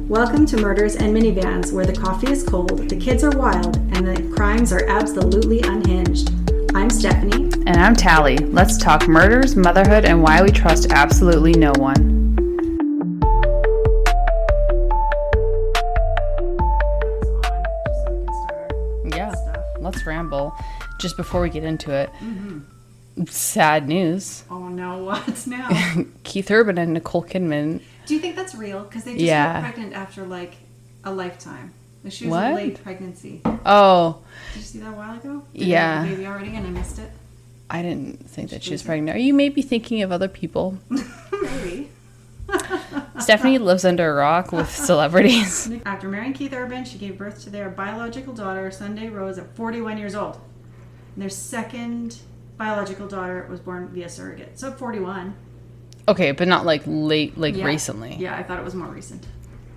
Welcome to Murders and Minivans, where the coffee is cold, the kids are wild, and the crimes are absolutely unhinged. I'm Stephanie. And I'm Tali. Let's talk murders, motherhood, and why we trust absolutely no one. Yeah, let's ramble. Just before we get into it, sad news. Oh no, what now? Keith Urban and Nicole Kidman. Do you think that's real? Because they just got pregnant after like a lifetime. Like, she was a late pregnancy. Oh. Did you see that a while ago? Yeah. They had a baby already and I missed it. I didn't think that she was pregnant. Are you maybe thinking of other people? Maybe. Stephanie lives under a rock with celebrities. After marrying Keith Urban, she gave birth to their biological daughter, Sunday Rose, at 41 years old. And their second biological daughter was born via surrogate. So 41. Okay, but not like late, recently. Yeah, I thought it was more recent.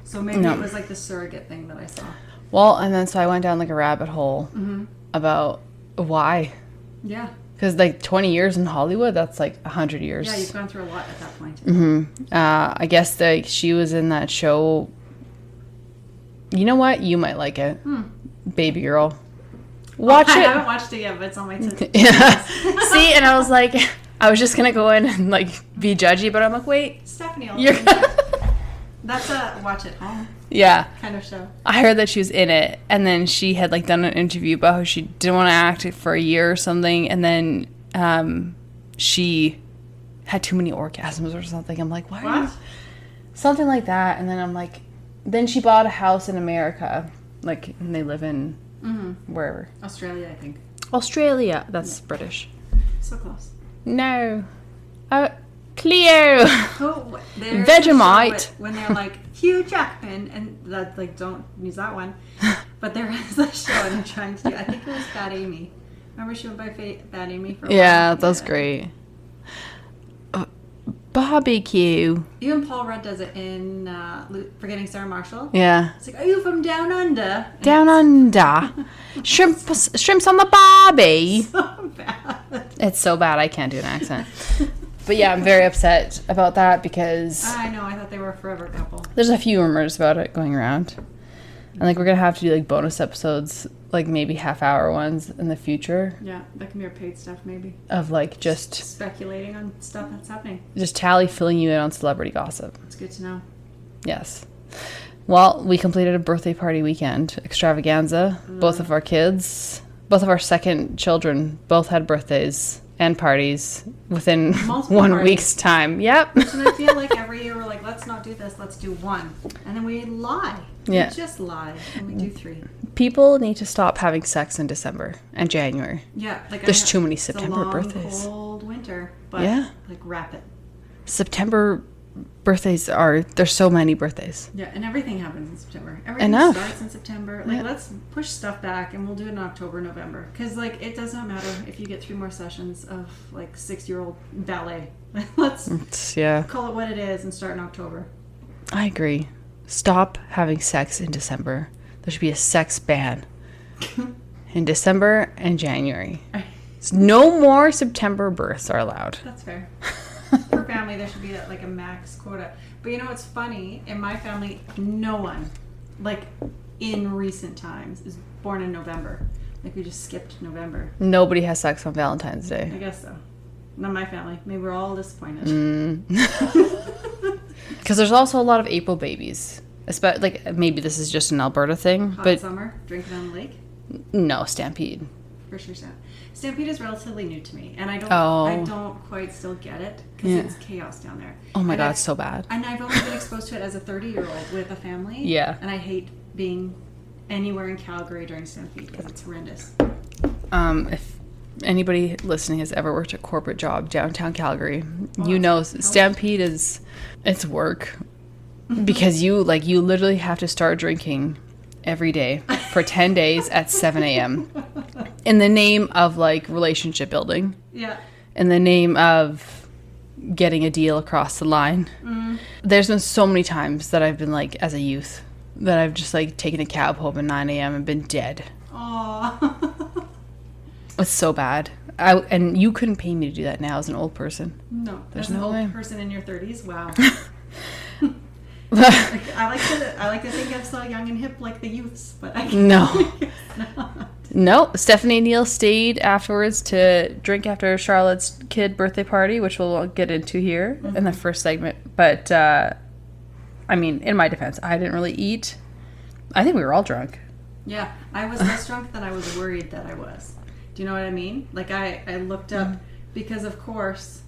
So maybe it was like the surrogate thing that I saw. Well, and then so I went down like a rabbit hole about why. Yeah. Because like 20 years in Hollywood, that's like 100 years. Yeah, you've gone through a lot at that point. I guess like she was in that show. You know what? You might like it. Baby Girl. Watch it. I haven't watched it yet, but it's on my list. Yeah. See, and I was like, I was just going to go in and like be judgy, but I'm like, wait. Stephanie, You're that's a watch it home kind of show. I heard that she was in it, and then she had like done an interview about how she didn't want to act for a year or something, and then she had too many orgasms or something. I'm like, why? What? Something like that. And then I'm like, then she bought a house in America, like, and they live in wherever. Australia, I think. Australia. That's British. So close. No. Cleo. Oh, Vegemite. When they're like Hugh Jackman, and that like don't use that one. But there is a show and they're trying to do. I think it was Bad Amy. Remember she went by Bad Amy for a while? Yeah, that's great. Barbecue. Even Paul Rudd does it in Forgetting Sarah Marshall. Yeah. It's like, are you from down under? And Down under. Shrimps on the barbie. so bad. It's so bad I can't do an accent. But yeah, I'm very upset about that because I know, I thought they were a forever couple. there's a few rumors about it going around. And like we're going to have to do like bonus episodes, like maybe half-hour ones in the future. Yeah, that can be our paid stuff maybe. Of like just Speculating on stuff that's happening. just Tali filling you in on celebrity gossip. It's good to know. Yes. Well, we completed a birthday party weekend extravaganza. Both of our kids, both of our second children, both had birthdays and parties within Multiple 1 parties. week's time. Yep. And I feel like every year we're like, let's not do this, let's do one. And then we lie. Yeah. We just lie. And we do three. People need to stop having sex in December and January. Yeah. Like There's too many it's September a long, birthdays. cold winter. But Yeah. like wrap it. September birthdays there's so many birthdays. Yeah, and everything happens in September. Everything Enough. starts in September. Like, let's push stuff back, and we'll do it in October, November. Because, like, it does not matter if you get 3 more sessions of, like, 6-year-old ballet. Let's call it what it is and start in October. I agree. Stop having sex in December. There should be a sex ban in December and January. No more September births are allowed. That's fair. For family, there should be like a max quota. But you know what's funny? In my family, no one, like in recent times, is born in November. Like we just skipped November. Nobody has sex on Valentine's I Day. guess so. Not my family. Maybe we're all disappointed. Because there's also a lot of April babies. Like maybe this is just an Alberta thing, Hot but summer, drinking on the lake. no, Stampede. For sure, Stampede is relatively new to me, and I Oh. don't quite still get it because Yeah. it's chaos down there. Oh my And God, it's so bad. And I've only been exposed to it as a 30-year-old with a family. Yeah. And I hate being anywhere in Calgary during Stampede because it's horrendous. If anybody listening has ever worked a corporate job downtown Calgary, you know Stampede it's work because you literally have to start drinking every day for 10 days at 7 a.m. in the name of like relationship building. Yeah. In the name of getting a deal across the line. There's been so many times that I've been like, as a youth, that I've just like taken a cab home at 9 a.m. and been dead. Aww. It's so bad. and you couldn't pay me to do that now as an old person. No, There's as an no old way. person in your 30s, wow. Like, I like to think I'm so young and hip like the youths, but I can't. No. Not. No, Stephanie and Neil stayed afterwards to drink after Charlotte's kid birthday party, which we'll get into here in the first segment. But, I mean, in my defense, I didn't really eat. I think we were all drunk. Yeah, I was less drunk than I was worried that I was. Do you know what I mean? Like, I looked up, because of course,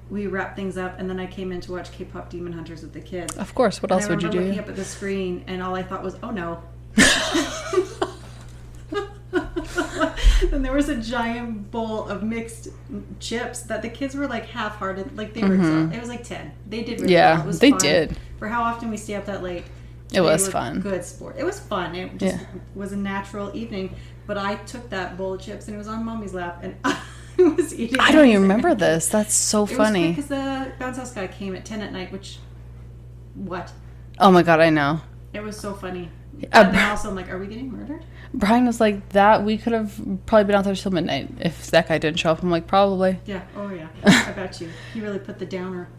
we wrapped things up, and then I came in to watch K-pop Demon Hunters with the kids. Of course, what else would you do? I remember looking up at the screen, and all I thought was, oh no. Then there was a giant bowl of mixed chips that the kids were like half-hearted, like they were exhausted. It was like 10. They did really well. It was they fun. did. For how often we stay up that late. It was were fun. Good sport. It was fun. It just was a natural evening. But I took that bowl of chips and it was on Mommy's lap and I was eating. I don't even remember this. That's so funny. It was because the bounce house guy came at 10 at night, which, what? Oh my God, I know. It was so funny. And then also I'm like, are we getting murdered? Brian was like, that we could have probably been out there till midnight if that guy didn't show up. I'm like, probably. Yeah. Oh yeah. I bet you. He really put the downer.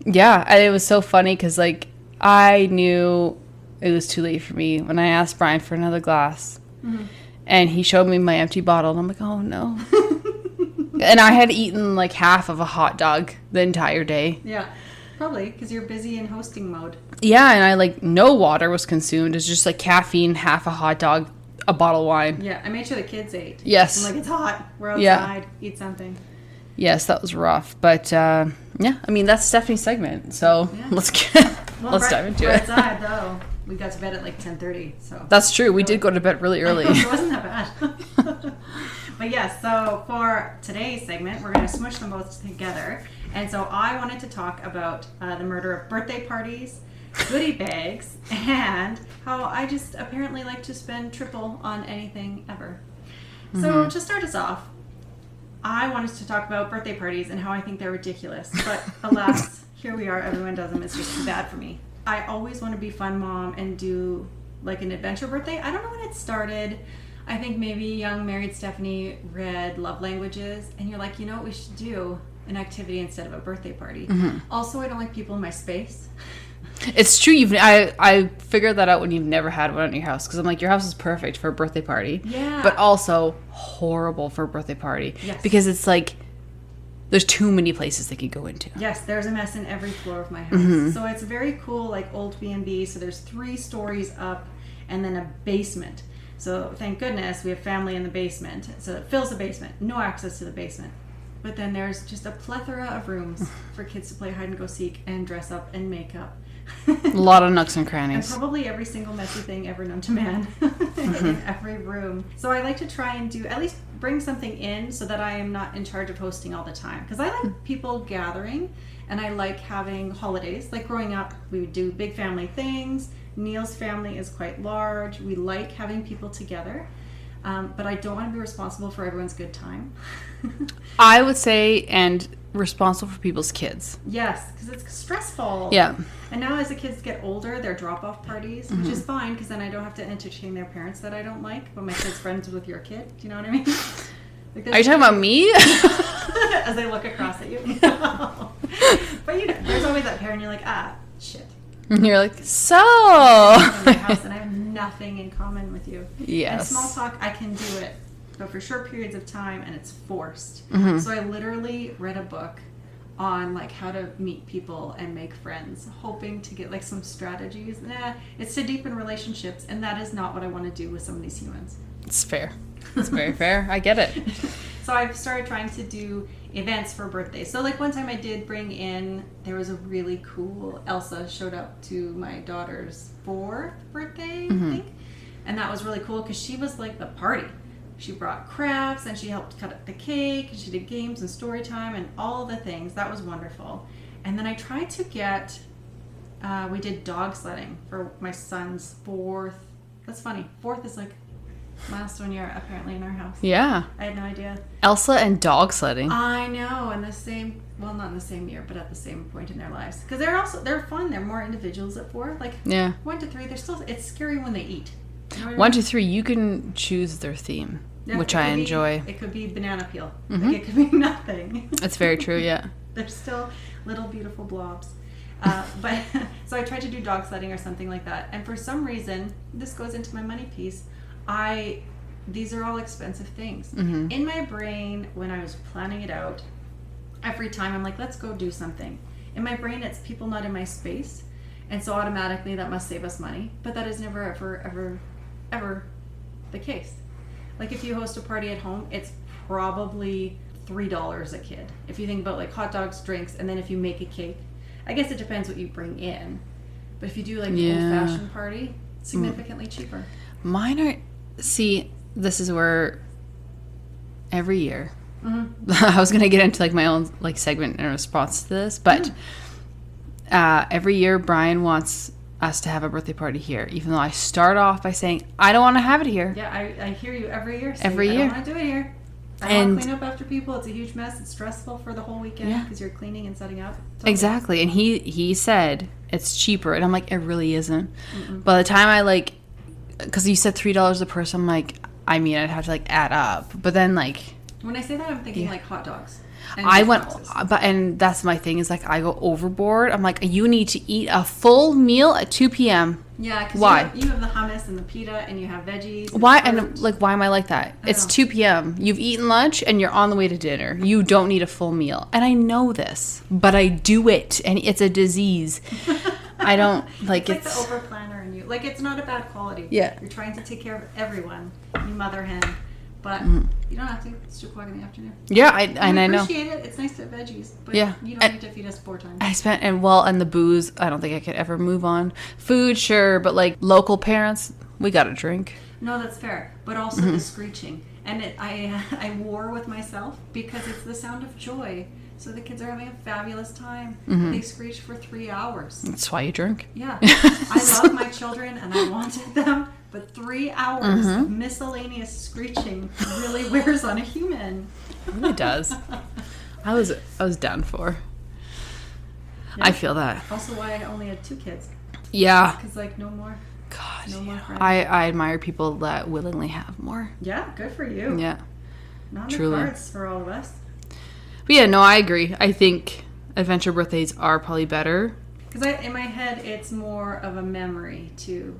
Yeah. And it was so funny because like I knew it was too late for me when I asked Brian for another glass. Mm-hmm. And he showed me my empty bottle. And I'm like, oh no. And I had eaten like half of a hot dog the entire day. Yeah. Probably because you're busy in hosting mode. Yeah. And I like no water was consumed. It's just like caffeine, half a hot dog, a bottle of wine. Yeah, I made sure the kids ate. Yes. I'm like, it's hot. We're outside. Yeah. Eat something. Yes, that was rough. But, yeah, I mean, that's Stephanie's segment. So let's dive into it. Outside, though, we got to bed at like 10:30. So that's true. We did go to bed really early. It wasn't that bad. But yes, so for today's segment, we're going to smush them both together. And so I wanted to talk about the murder of birthday parties, goodie bags, and how I just apparently like to spend triple on anything ever. So to start us off, I wanted to talk about birthday parties and how I think they're ridiculous. But alas, here we are. Everyone does them. It's just too bad for me. I always want to be fun mom and do like an adventure birthday. I don't know when it started. I think maybe young married Stephanie read Love Languages and you're like, you know what we should do? An activity instead of a birthday party. Also, I don't like people in my space. It's true. I figured that out when you've never had one at your house because I'm like, your house is perfect for a birthday party. Yeah. But also horrible for a birthday party. Yes. Because it's like there's too many places they could go into. Yes, there's a mess in every floor of my house. So it's very cool, like old B&B. So there's 3 stories up and then a basement. So thank goodness we have family in the basement. So it fills the basement. No access to the basement. But then there's just a plethora of rooms for kids to play hide and go seek and dress up and make up. A lot of nooks and And crannies. probably every single messy thing ever known to man in every room. So I like to try and do, at least bring something in so that I am not in charge of hosting all the time. Because I like people gathering and I like having holidays. Like growing up, we would do big family things. Neil's family is quite large. We like having people together. But I don't want to be responsible for everyone's good time. I would say, and responsible for people's kids. Yes, because it's stressful. Yeah. And now as the kids get older, they're drop-off parties, which is fine because then I don't have to entertain their parents that I don't like. But my kid's friends with your kid. Do you know what I mean? Like Are you talking about me? As I look across at you. But you know, there's always that parent you're like, shit. And you're like, so. I'm in my house and I have nothing in common with you. Yes. And small talk, I can do it, but for short periods of time, and it's forced. So I literally read a book on like how to meet people and make friends, hoping to get like some strategies. It's to deepen relationships, and that is not what I want to do with some of these humans. It's fair. It's very fair. I get it. So I've started trying to do events for birthdays. So like one time I did bring in, there was a really cool, Elsa showed up to my daughter's 4th birthday, I think. And that was really cool because she was like the party. She brought crafts and she helped cut up the cake and she did games and story time and all the things. That was wonderful. And then I tried to get, we did dog sledding for my son's 4th. That's funny. 4th is like milestone year apparently in our house. Yeah. I had no idea. Elsa and dog sledding. I know, in the same, well, not in the same year, but at the same point in their lives. Because they're fun. They're more individuals at 4. Like, Yeah. 1 to 3, they're still, it's scary when they eat. You know what I 1, mean? 2, 3, you can choose their theme. Yeah, which I enjoy. It could be banana peel. Mm-hmm. Like, it could be nothing. That's very true, yeah. They're still little beautiful blobs. But so I tried to do dog sledding or something like that, and for some reason, this goes into my money piece. These are all expensive things. Mm-hmm. In my brain, when I was planning it out, every time I'm like, let's go do something. In my brain, it's people not in my space, and so automatically that must save us money. But that is never, ever the case. Like if you host a party at home, it's probably $3 a kid. If you think about like hot dogs, drinks, and then if you make a cake, I guess it depends what you bring in. But if you do like an old-fashioned party, significantly cheaper. Mine are, see, this is where every year, I was going to get into like my own like segment in response to this, but every year Brian wants us to have a birthday party here, even though I start off by saying, I don't want to have it here. Yeah, I hear you every year saying, every year. I don't want to do it here. I don't want to clean up after people. It's a huge mess. It's stressful for the whole weekend because you're cleaning and setting up. Totally. Exactly. And he said it's cheaper. And I'm like, it really isn't. By the time I like, because you said $3 a person, I'm like, I mean, I'd have to like add up. But then like. When I say that, I'm thinking like hot dogs. And that's my thing is like I go overboard. I'm like, you need to eat a full meal at 2 p.m. Yeah, because why? You have the hummus and the pita and you have veggies. Why? And like, why am I like that? It's 2 p.m. You've eaten lunch and you're on the way to dinner. You don't need a full meal. And I know this, but I do it. And it's a disease. I don't like it's like the over planner in you. Like it's not a bad quality. Yeah. You're trying to take care of everyone. You mother hen. But you don't have to. It's 2 o'clock in the afternoon. Yeah, I know. I appreciate it. It's nice to have veggies. But you don't need to feed us 4 times. And the booze, I don't think I could ever move on. Food, sure, but like local parents, we got to drink. No, that's fair. But also the screeching. And I war with myself because it's the sound of joy. So the kids are having a fabulous time. They screech for 3 hours. That's why you drink. Yeah. I love my children and I wanted them. But 3 hours of miscellaneous screeching really wears on a human. It really does. I was done for. Yeah. I feel that. Also why I only had 2 kids. Yeah. Because like no more. God. No more friends. I admire people that willingly have more. Yeah, good for you. Yeah. Not in the cards for all of us. But yeah, no, I agree. I think adventure birthdays are probably better. Because in my head, it's more of a memory too.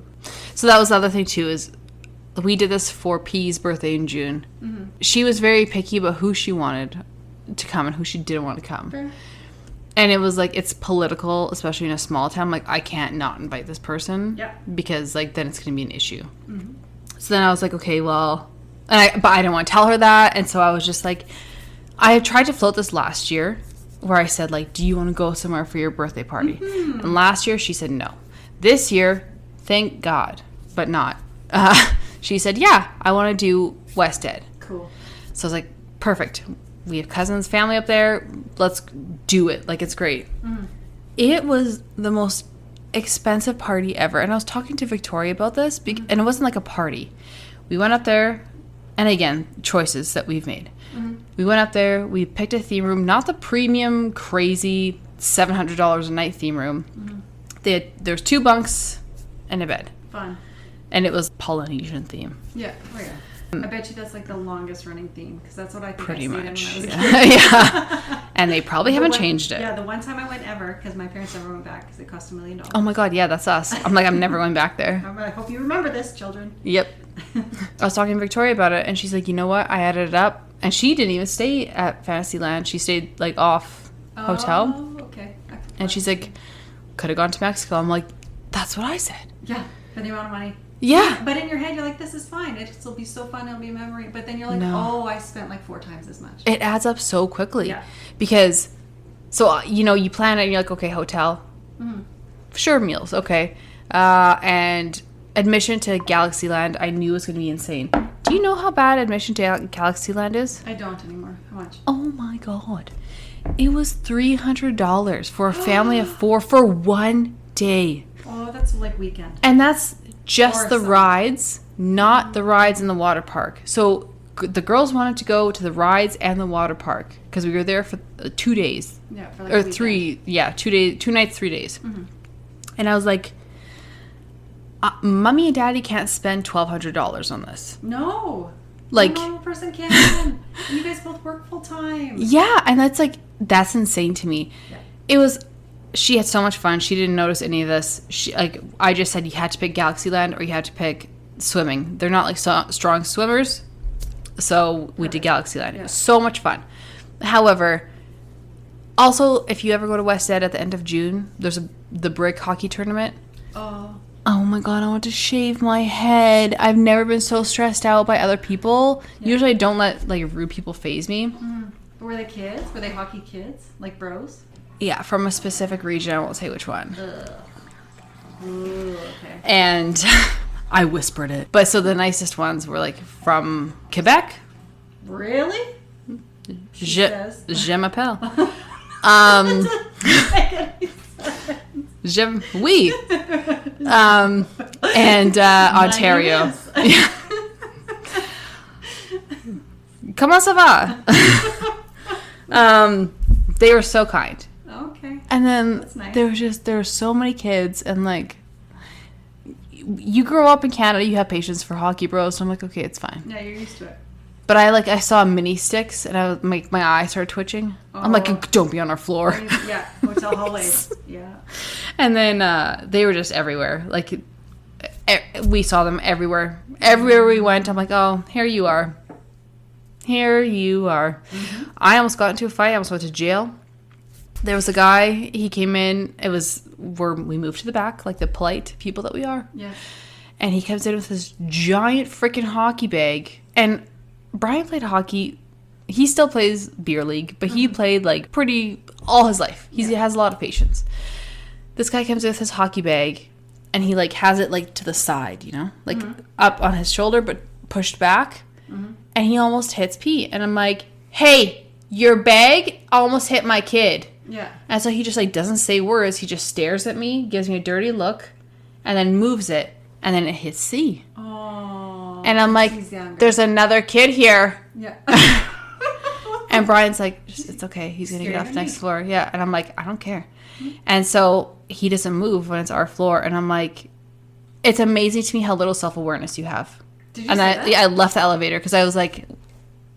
So that was the other thing too, is we did this for P's birthday in June. She was very picky about who she wanted to come and who she didn't want to come. Fair. And it was like, it's political, especially in a small town. Like, I can't not invite this person because like then it's going to be an issue. So then I was like, okay, well, but I didn't want to tell her that. And so I was just like, I tried to float this last year where I said like, do you want to go somewhere for your birthday party? And last year she said no. This year, thank God, but not. She said, yeah, I want to do West Ed. Cool. So I was like, perfect. We have cousins, family up there. Let's do it. Like, it's great. It was the most expensive party ever. And I was talking to Victoria about this, and it wasn't like a party. We went up there, and again, choices that we've made. We went up there, we picked a theme room, not the premium, crazy $700 a night theme room. There's 2 bunks and a bed. Fun. And it was Polynesian theme. Yeah. Oh, yeah. I bet you that's like the longest running theme because that's what I think pretty I much. When I was a kid. Yeah. And they probably haven't changed it. Yeah, the one time I went ever because my parents never went back because it cost $1 million. Oh my God, yeah, that's us. I'm like, I'm never going back there. I hope you remember this, children. Yep. I was talking to Victoria about it, and she's like, you know what? I added it up, and she didn't even stay at Fantasyland. She stayed like off hotel. Oh, okay. And she's like, could have gone to Mexico. I'm like, that's what I said. Yeah, for the amount of money. Yeah. But in your head, you're like, this is fine. It'll be so fun. It'll be a memory. But then you're like, oh, I spent like 4 times as much. It adds up so quickly. Yeah. Because, so, you plan it and you're like, okay, hotel. Sure, meals. Okay. And admission to Galaxyland, I knew was going to be insane. Do you know how bad admission to Galaxyland is? I don't anymore. How much? Oh my God. It was $300 for a family of 4 for 1 day. Oh, that's like weekend. And that's just the rides, not the rides in the water park. So the girls wanted to go to the rides and the water park because we were there for 2 days. Yeah, for like or a 3, 2 days, 2 nights, 3 days. And I was like, Mommy and Daddy can't spend $1,200 on this. No. Like, no normal person can. You guys both work full time. Yeah, and that's insane to me. Yeah. She had so much fun. She didn't notice any of this. I just said you had to pick Galaxyland or you had to pick swimming. They're not like strong swimmers, so we did Galaxyland. Yeah. It was so much fun. However, also if you ever go to West Ed at the end of June, there's the brick hockey tournament. Oh my god, I want to shave my head. I've never been so stressed out by other people. Yeah. Usually I don't let like rude people faze me. Mm. Were they kids? Were they hockey kids? Like bros? Yeah, from a specific region. I won't say which one. Ugh. Ooh, okay. And I whispered it. But so the nicest ones were like from Quebec. Really? Je m'appelle. Oui. And Ontario. Yeah. Comment ça va? They were so kind. Okay. And then that's nice. there were so many kids, and like, you grow up in Canada, you have patience for hockey bros. So I'm like, okay, it's fine. Yeah, you're used to it. But I saw mini sticks, and my eye started twitching. Oh. I'm like, don't be on our floor. Yeah, hotel hallways. Yeah. And then they were just everywhere. Like, we saw them everywhere. Everywhere we went, I'm like, oh, here you are. Here you are. Mm-hmm. I almost got into a fight. I almost went to jail. There was a guy. He came in. It was where we moved to the back, like the polite people that we are. Yeah. And he comes in with this giant freaking hockey bag. And Brian played hockey. He still plays beer league, but he played like pretty all his life. He has a lot of patience. This guy comes in with his hockey bag, and he like has it like to the side, you know, like up on his shoulder, but pushed back. Mm-hmm. And he almost hits Pete. And I'm like, hey, your bag almost hit my kid. Yeah. And so he just like doesn't say words. He just stares at me, gives me a dirty look, and then moves it. And then it hits C. Oh. And I'm like, there's another kid here. Yeah. And Brian's like, it's okay. He's going to get off the next floor. Yeah. And I'm like, I don't care. Mm-hmm. And so he doesn't move when it's our floor. And I'm like, it's amazing to me how little self-awareness you have. Did you say that? I left the elevator because I was like,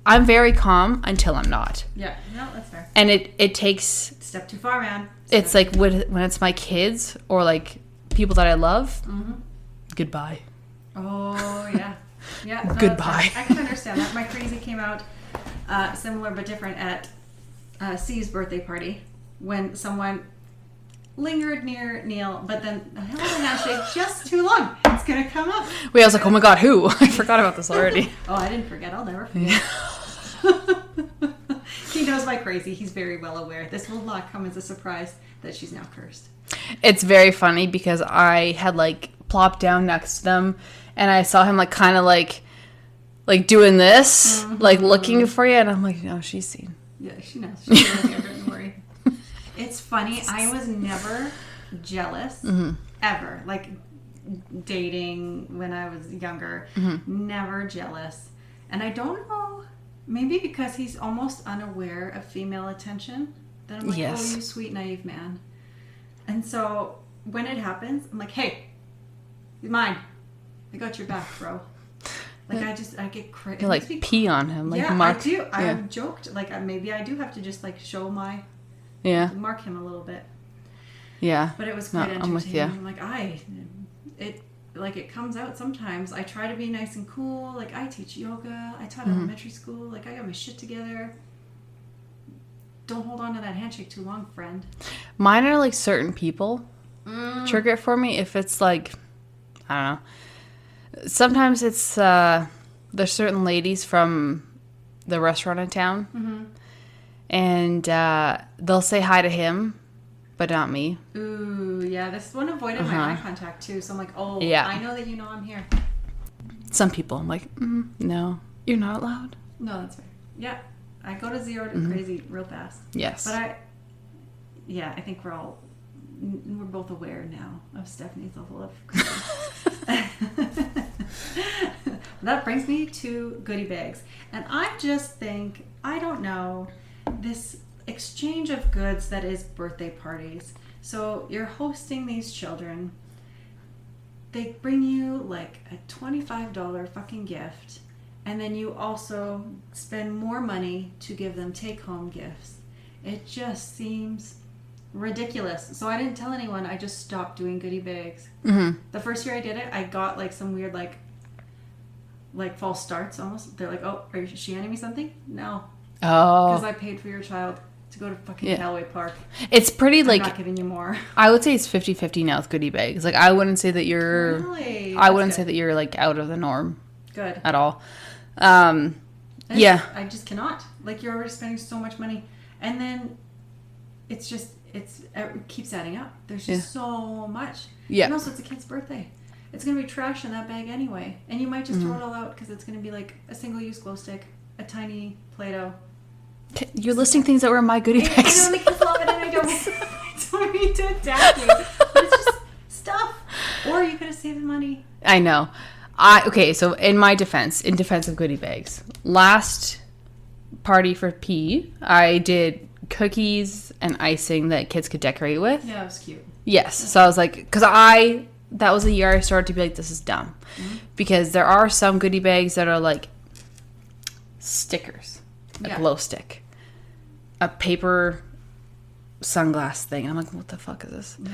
I'm very calm until I'm not. Yeah, no, that's fair. And it takes... Step too far, man. It's like when it's my kids or like people that I love, goodbye. Oh, yeah. Yeah. No, goodbye. I can understand that. My crazy came out similar but different at C's birthday party when someone lingered near Neil, but then held a handshake just too long. It's going to come up. Wait, I was like, oh my God, who? I forgot about this already. Oh, I didn't forget. I'll never forget. Yeah. He knows my crazy. He's very well aware. This will not come as a surprise that she's now cursed. It's very funny because I had like plopped down next to them and I saw him like kind of like doing this, like looking for you. And I'm like, no, she's seen. Yeah, she knows. She's really here, don't worry. It's funny. I was never jealous, ever. Like, dating when I was younger. Never jealous. And I don't know, maybe because he's almost unaware of female attention. Then I'm like, oh, you sweet, naive man. And so, when it happens, I'm like, hey, he's mine. I got your back, bro. Like, I get crazy. You like pee on him. Like, yeah, mark. I do. I've joked. Like, maybe I do have to just, like, show my... Yeah. Mark him a little bit. Yeah. But it was quite entertaining. I'm with you. I'm like, it comes out sometimes. I try to be nice and cool. Like, I teach yoga. I taught elementary school. Like, I got my shit together. Don't hold on to that handshake too long, friend. Mine are like certain people trigger it for me. If it's like, I don't know. Sometimes it's, there's certain ladies from the restaurant in town. And they'll say hi to him, but not me. Ooh, yeah. This one avoided my eye contact, too. So I'm like, oh, yeah. I know that you know I'm here. Some people, I'm like, no, you're not allowed. No, that's fair. Yeah. I go to 0 to crazy real fast. Yes. But I think we're both aware now of Stephanie's level of crazy. That brings me to goodie bags. And I just think, I don't know, this exchange of goods that is birthday parties. So you're hosting these children. They bring you like a $25 fucking gift. and then you also spend more money to give them take-home gifts. It just seems ridiculous. So I didn't tell anyone. I just stopped doing goodie bags. Mm-hmm. The first year I did it, I got like some weird like false starts almost. They're like, oh, is she handing me something? No. Oh. Because I paid for your child to go to fucking Callaway Park. It's pretty like... I'm not giving you more. I would say it's 50-50 now with goodie bags. Like, I wouldn't say that you're... Really? I wouldn't say that you're, like, out of the norm. Good. At all. I just cannot. Like, you're already spending so much money. And then it keeps adding up. There's just so much. Yeah. And also, it's a kid's birthday. It's going to be trash in that bag anyway. And you might just throw it all out because it's going to be like a single-use glow stick, a tiny Play-Doh. You're listing things that were in my goodie bags. I know the kids love it, and I don't mean to attack you. But it's just stuff. Or you could have saved the money. I know. Okay, so in defense of goodie bags, last party for P, I did cookies and icing that kids could decorate with. Yeah, it was cute. Yes. So I was like, because that was the year I started to be like, this is dumb. Mm-hmm. Because there are some goodie bags that are like stickers, a glow stick, a paper sunglass thing. And I'm like, what the fuck is this? Yeah.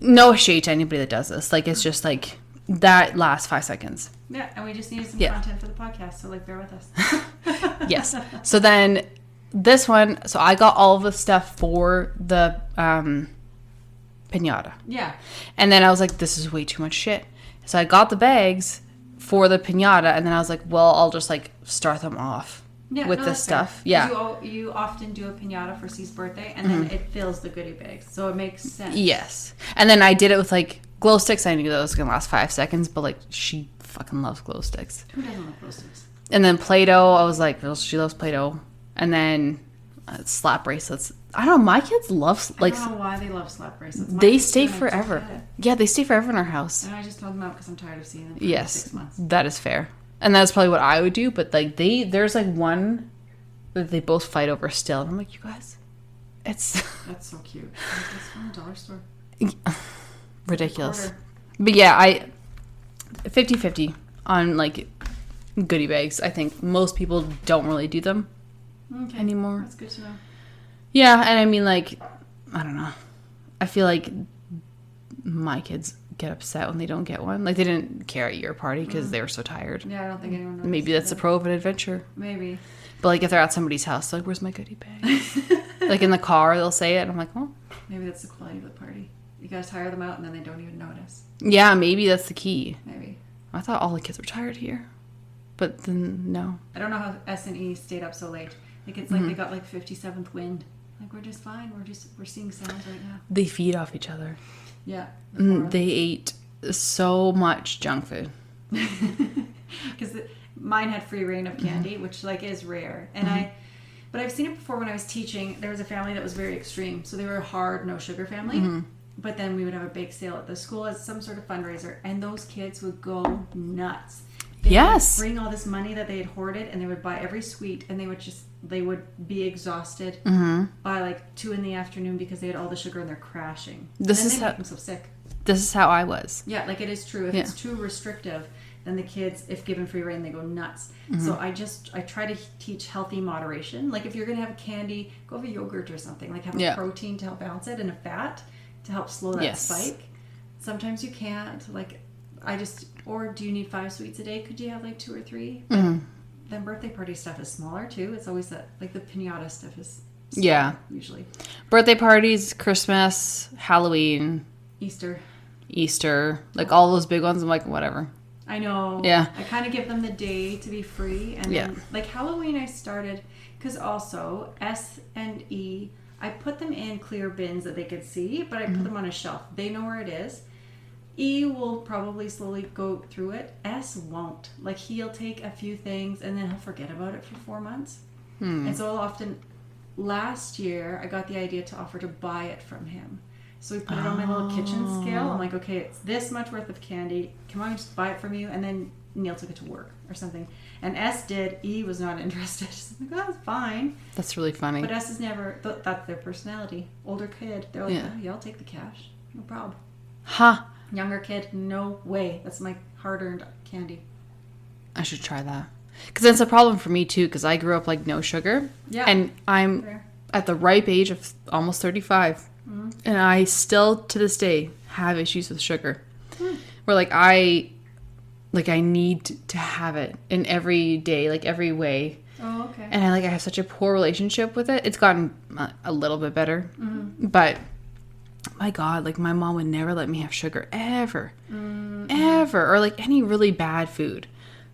No shade to anybody that does this. Like, it's just like, that lasts 5 seconds. Yeah, and we just needed some content for the podcast, so like, bear with us. Yes. So then this one, so I got all of the stuff for the piñata. Yeah. And then I was like, this is way too much shit. So I got the bags for the piñata, and then I was like, well, I'll just like start them off with this stuff. Fair. Yeah. You often do a piñata for C's birthday, and then it fills the goodie bags, so it makes sense. Yes. And then I did it with like glow sticks. I knew that was gonna last 5 seconds, but like she fucking loves glow sticks. Who doesn't love glow sticks? And then Play-Doh, I was like, well, she loves Play-Doh. And then slap bracelets. I don't know. My kids love like. I don't know why they love slap bracelets. They stay forever. Yeah, they stay forever in our house. And I just told them out because I'm tired of seeing them. Yes, 6 months. That is fair, and that's probably what I would do. But like there's like one that they both fight over still, and I'm like, you guys, it's. That's so cute. It's from the dollar store. Ridiculous. But yeah, 50-50 on like goodie bags. I think most people don't really do them anymore. That's good to know. Yeah, and I mean, like, I don't know. I feel like my kids get upset when they don't get one. Like, they didn't care at your party because they were so tired. Yeah, I don't think anyone knows. Maybe that's the pro of an adventure. Maybe. But, like, if they're at somebody's house, they're like, where's my goodie bag? Like, in the car, they'll say it. And I'm like, well. Maybe that's the quality of the party. You guys hire them out and then they don't even notice. Yeah, maybe that's the key. Maybe. I thought all the kids were tired here. But then, no. I don't know how S&E stayed up so late. Like, it's like they got, like, 57th wind. Like, we're just fine. We're seeing sounds right now. They feed off each other. Yeah. They ate so much junk food. Because mine had free reign of candy, which, like, is rare. And but I've seen it before when I was teaching. There was a family that was very extreme. So they were a hard, no sugar family. But then we would have a bake sale at the school as some sort of fundraiser. And those kids would go nuts. They would bring all this money that they had hoarded, and they would buy every sweet, and they would be exhausted by like 2 p.m. because they had all the sugar and they're crashing. This is make them so sick. This is how I was. Yeah, like it is true. If it's too restrictive, then the kids, if given free reign, they go nuts. So I try to teach healthy moderation. Like if you're gonna have candy, go have a yogurt or something. Like have a protein to help balance it and a fat to help slow that spike. Sometimes you can't. Like or do you need 5 sweets a day? Could you have like 2 or 3? Then birthday party stuff is smaller too. It's always that, like the piñata stuff is smaller, usually. Birthday parties, Christmas, Halloween, Easter, like all those big ones. I'm like, whatever. I know. Yeah. I kind of give them the day to be free, and then like Halloween, I started because also S and E, I put them in clear bins that they could see, but I put them on a shelf. They know where it is. E will probably slowly go through it. S won't. Like, he'll take a few things and then he'll forget about it for 4 months. And so last year, I got the idea to offer to buy it from him. So we put it on my little kitchen scale. I'm like, okay, it's this much worth of candy. Come on, just buy it from you. And then Neil took it to work or something. And S did. E was not interested. She's like, oh, that's fine. That's really funny. But S is never, that's their personality. Older kid, they're like, oh, yeah, I'll take the cash. No problem. Younger kid, no way. That's my hard-earned candy. I should try that. Because that's a problem for me too, because I grew up like no sugar. Yeah. And I'm Fair. at the ripe age of almost 35. Mm-hmm. And I still, to this day, have issues with sugar. Hmm. Where like I need to have it in every day, like every way. Oh, okay. And I have such a poor relationship with it. It's gotten a little bit better. Mm-hmm. But my God, like my mom would never let me have sugar ever. Mm-hmm. Ever. Or like any really bad food.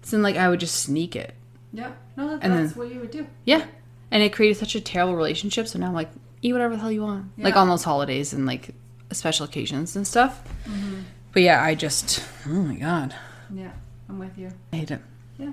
So then like I would just sneak it. Yeah. No, And that's then- what you would do. Yeah. And it created such a terrible relationship. So now I'm like, eat whatever the hell you want. Yeah. Like on those holidays and like special occasions and stuff. Mm-hmm. But yeah, I just, oh my God. Yeah, I'm with you. I hate it. Yeah.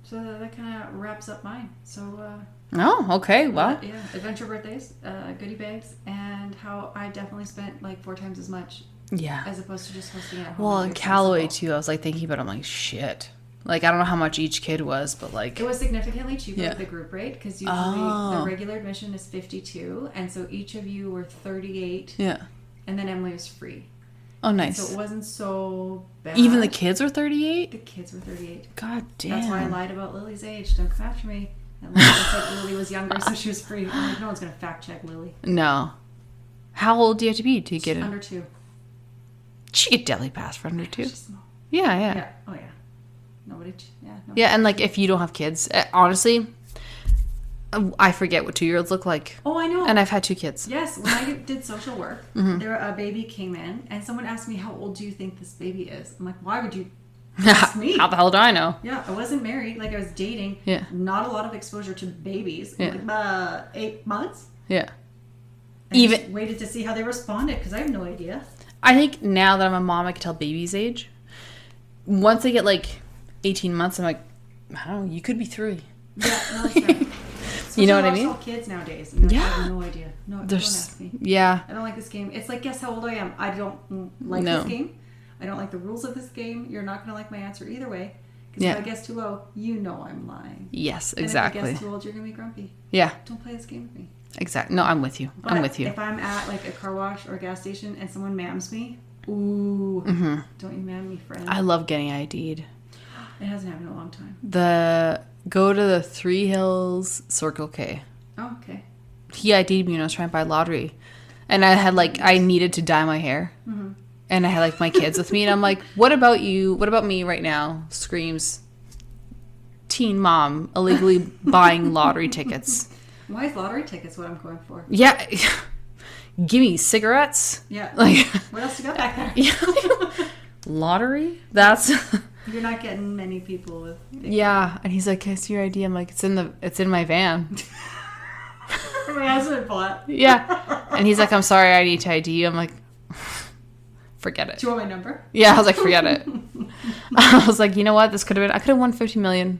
So that kind of wraps up mine. So, Oh, okay. Well, yeah, adventure birthdays, goodie bags, and how I definitely spent like 4 times as much yeah. as opposed to just hosting it at home. Well, and in be Callaway accessible. too, I was like thinking about it. I'm like, shit. Like, I don't know how much each kid was, but like, It was significantly cheaper Yeah. with the group rate because usually Oh. the regular admission is 52, and so each of you were 38, yeah. and then Emily was free. Oh, nice. So it wasn't so bad. Even the kids were 38? The kids were 38. God damn. That's why I lied about Lily's age. Don't come after me. And Lily said Lily was younger, so she was free. I'm like, no one's going to fact check Lily. No. How old do you have to be to get it? Under 2. She get deli pass for under 2. She's small. Yeah, yeah. Yeah. Oh, yeah. Nobody. Yeah. Yeah, and like if you don't have kids, honestly, I forget what 2-year-olds look like. Oh, I know. And I've had 2 kids. Yes, when I did social work, Mm-hmm. there a baby came in, and someone asked me, "How old do you think this baby is?" I'm like, "Why would you ask me?" How the hell do I know? Yeah, I wasn't married. Like I was dating. Yeah. Not a lot of exposure to babies. Yeah. Like 8 months. Yeah. And I Even- just waited to see how they responded because I have no idea. I think now that I'm a mom, I can tell baby's age. Once they get like 18 months, I'm like, I don't know, you could be 3. Yeah, no, that's right. You know what I mean? All kids nowadays. And I Yeah. have no idea. No, don't There's, ask me. yeah. I don't like this game. It's like, guess how old I am. I don't like No. this game. I don't like the rules of this game. You're not going to like my answer either way. Because Yeah. if I guess too low, you know I'm lying. Yes, And exactly. if I guess too old, you're going to be grumpy. Yeah, Don't play this game with me. exactly. No, I'm with you. I'm But with you. If I'm at like a car wash or a gas station and someone mams me, ooh, Mm-hmm. don't you mam me, friend. I love getting ID'd. It hasn't happened in a long time. Go to the 3 Hills Circle K. Oh, okay. He ID'd me when I was trying to buy lottery. And I had like, I needed to dye my hair. Mm-hmm. And I had like my kids with me. And I'm like, what about you? What about me right now? Screams, teen mom illegally buying lottery tickets. Why is lottery tickets what I'm going for? Yeah. Give me cigarettes. Yeah. Like, What else you got back there? yeah. Lottery? That's... You're not getting many people with. Yeah. And he's like, it's your ID. I'm like, it's in my van. My husband bought. Yeah. And he's like, I'm sorry, I need to ID you. I'm like, forget it. Do you want my number? Yeah, I was like, forget it. I was like, you know what? I could have won 50 million.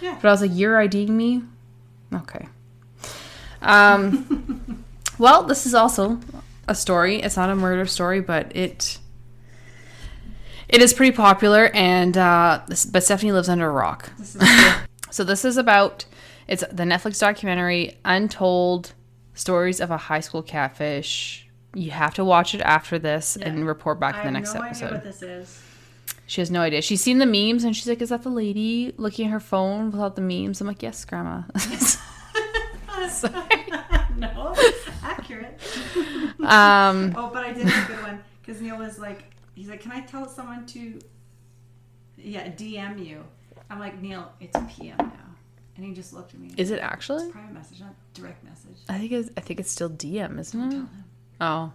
Yeah. But I was like, you're IDing me? Okay. Well, this is also a story. It's not a murder story, but it is pretty popular, and but Stephanie lives under a rock. This is So this is about, it's the Netflix documentary, Untold Stories of a High School Catfish. You have to watch it after this Yeah. and report back in the next I have no episode. idea what this is. She has no idea. She's seen the memes and she's like, is that the lady looking at her phone without the memes? I'm like, yes, Grandma. Sorry. No, accurate. Um, Oh, but I did have a good one because Neil was like, he's like, can I tell someone to, DM you? I'm like, Neil, it's PM now, and he just looked at me. is it actually? It's private message, not direct message. I think it's still DM, isn't Don't it? tell him. Oh,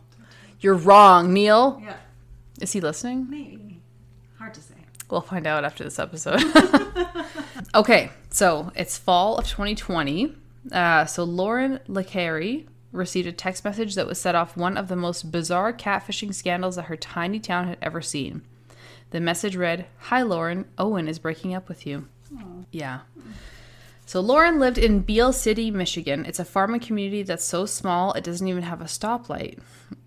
you're wrong, Neil. Yeah, Is he listening? maybe. Hard to say. We'll find out after this episode. Okay, so it's fall of 2020. So Lauryn Licari received a text message that would set off one of the most bizarre catfishing scandals that her tiny town had ever seen. The message read, "Hi Lauryn, Owen is breaking up with you." Oh. Yeah. So Lauryn lived in Beale City, Michigan. It's a farming community that's so small it doesn't even have a stoplight.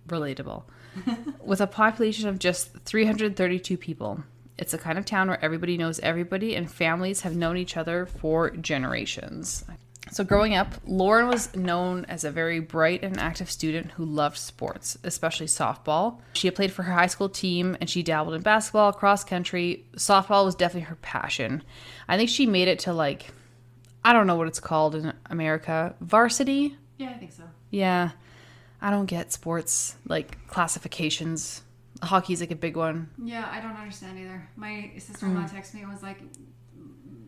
Relatable. With a population of just 332 people. It's the kind of town where everybody knows everybody and families have known each other for generations. So growing up, Lauryn was known as a very bright and active student who loved sports, especially softball. She had played for her high school team and she dabbled in basketball, cross country. Softball was definitely her passion. I think she made it to like, I don't know what it's called in America, varsity? Yeah, I think so. Yeah. I don't get sports like classifications. Hockey's like a big one. Yeah, I don't understand either. My sister-in-law texted me and was like,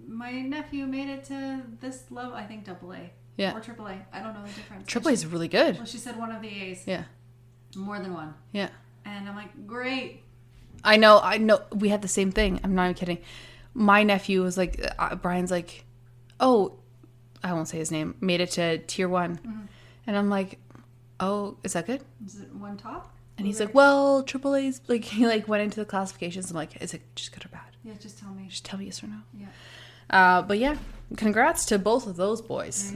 my nephew made it to this level, I think AA. Yeah. Or AAA. I don't know the difference. AAA is really good. Well, she said one of the A's. Yeah. More than one. Yeah. And I'm like, great. I know. We had the same thing. I'm not even kidding. My nephew was like, Brian's like, oh, I won't say his name, made it to tier 1. Mm-hmm. And I'm like, oh, is that good? Is it one top? And he's like, well, AAA's, like, he like went into the classifications. I'm like, is it just good or bad? Yeah, just tell me. Just tell me yes or no. Yeah. But yeah, congrats to both of those boys.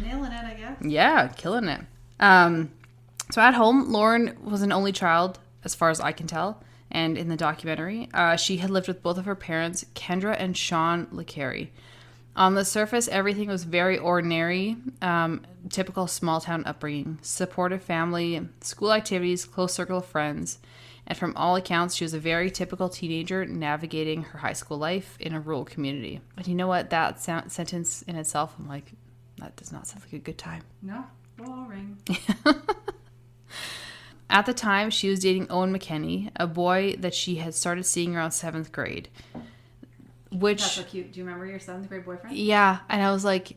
Nailing it, I guess. Yeah, killing it. So at home, Lauryn was an only child, as far as I can tell. And in the documentary, she had lived with both of her parents, Kendra and Shawn Licari. On the surface, everything was very ordinary, typical small-town upbringing, supportive family, school activities, close circle of friends. And from all accounts, she was a very typical teenager navigating her high school life in a rural community. And you know what? That sentence in itself, I'm like, that does not sound like a good time. No, boring. At the time, she was dating Owen McKenny, a boy that she had started seeing around 7th grade. Which, that's so cute. Do you remember your 7th grade boyfriend? Yeah. And I was like,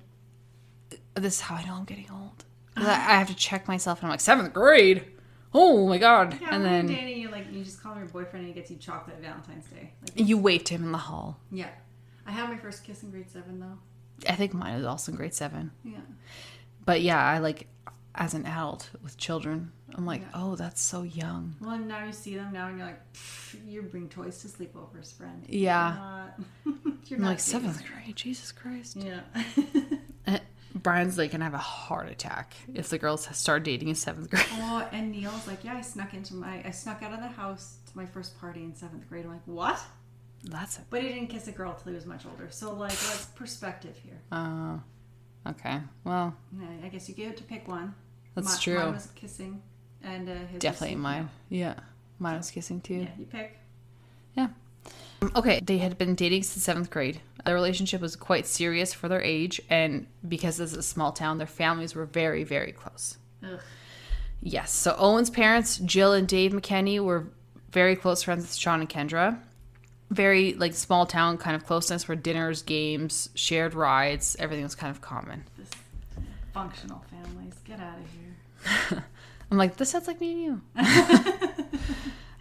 this is how I know I'm getting old. I have to check myself and I'm like, 7th grade? Oh my God. Yeah, and when then you're dating, you just call him your boyfriend and he gets you chocolate Valentine's Day. Like, you waved him in the hall. Yeah. I had my first kiss in grade 7 though. I think mine was also in grade 7. Yeah. But yeah, I like, as an adult with children, I'm like, oh, that's so young. Well, and now you see them now and you're like, you bring toys to sleepovers, friend. Yeah. You're I'm not like, dating. 7th grade, Jesus Christ. Yeah. Brian's like gonna have a heart attack if the girls start dating in 7th grade. Oh, and Neil's like, yeah, I snuck out of the house to my first party in 7th grade. I'm like, what? But he didn't kiss a girl till he was much older. So like, what's perspective here? Oh, okay. Well, yeah, I guess you get to pick one. That's true. Mine was kissing, and his definitely was mine. Yeah, mine was kissing too. Yeah, you pick. Yeah. Okay, they had been dating since 7th grade. Their relationship was quite serious for their age, and because this is a small town, their families were very, very close. Ugh. Yes, so Owen's parents, Jill and Dave McKenny, were very close friends with Shawn and Kendra. Very, like, small town kind of closeness where dinners, games, shared rides, everything was kind of common. This functional families, get out of here. I'm like, this sounds like me and you.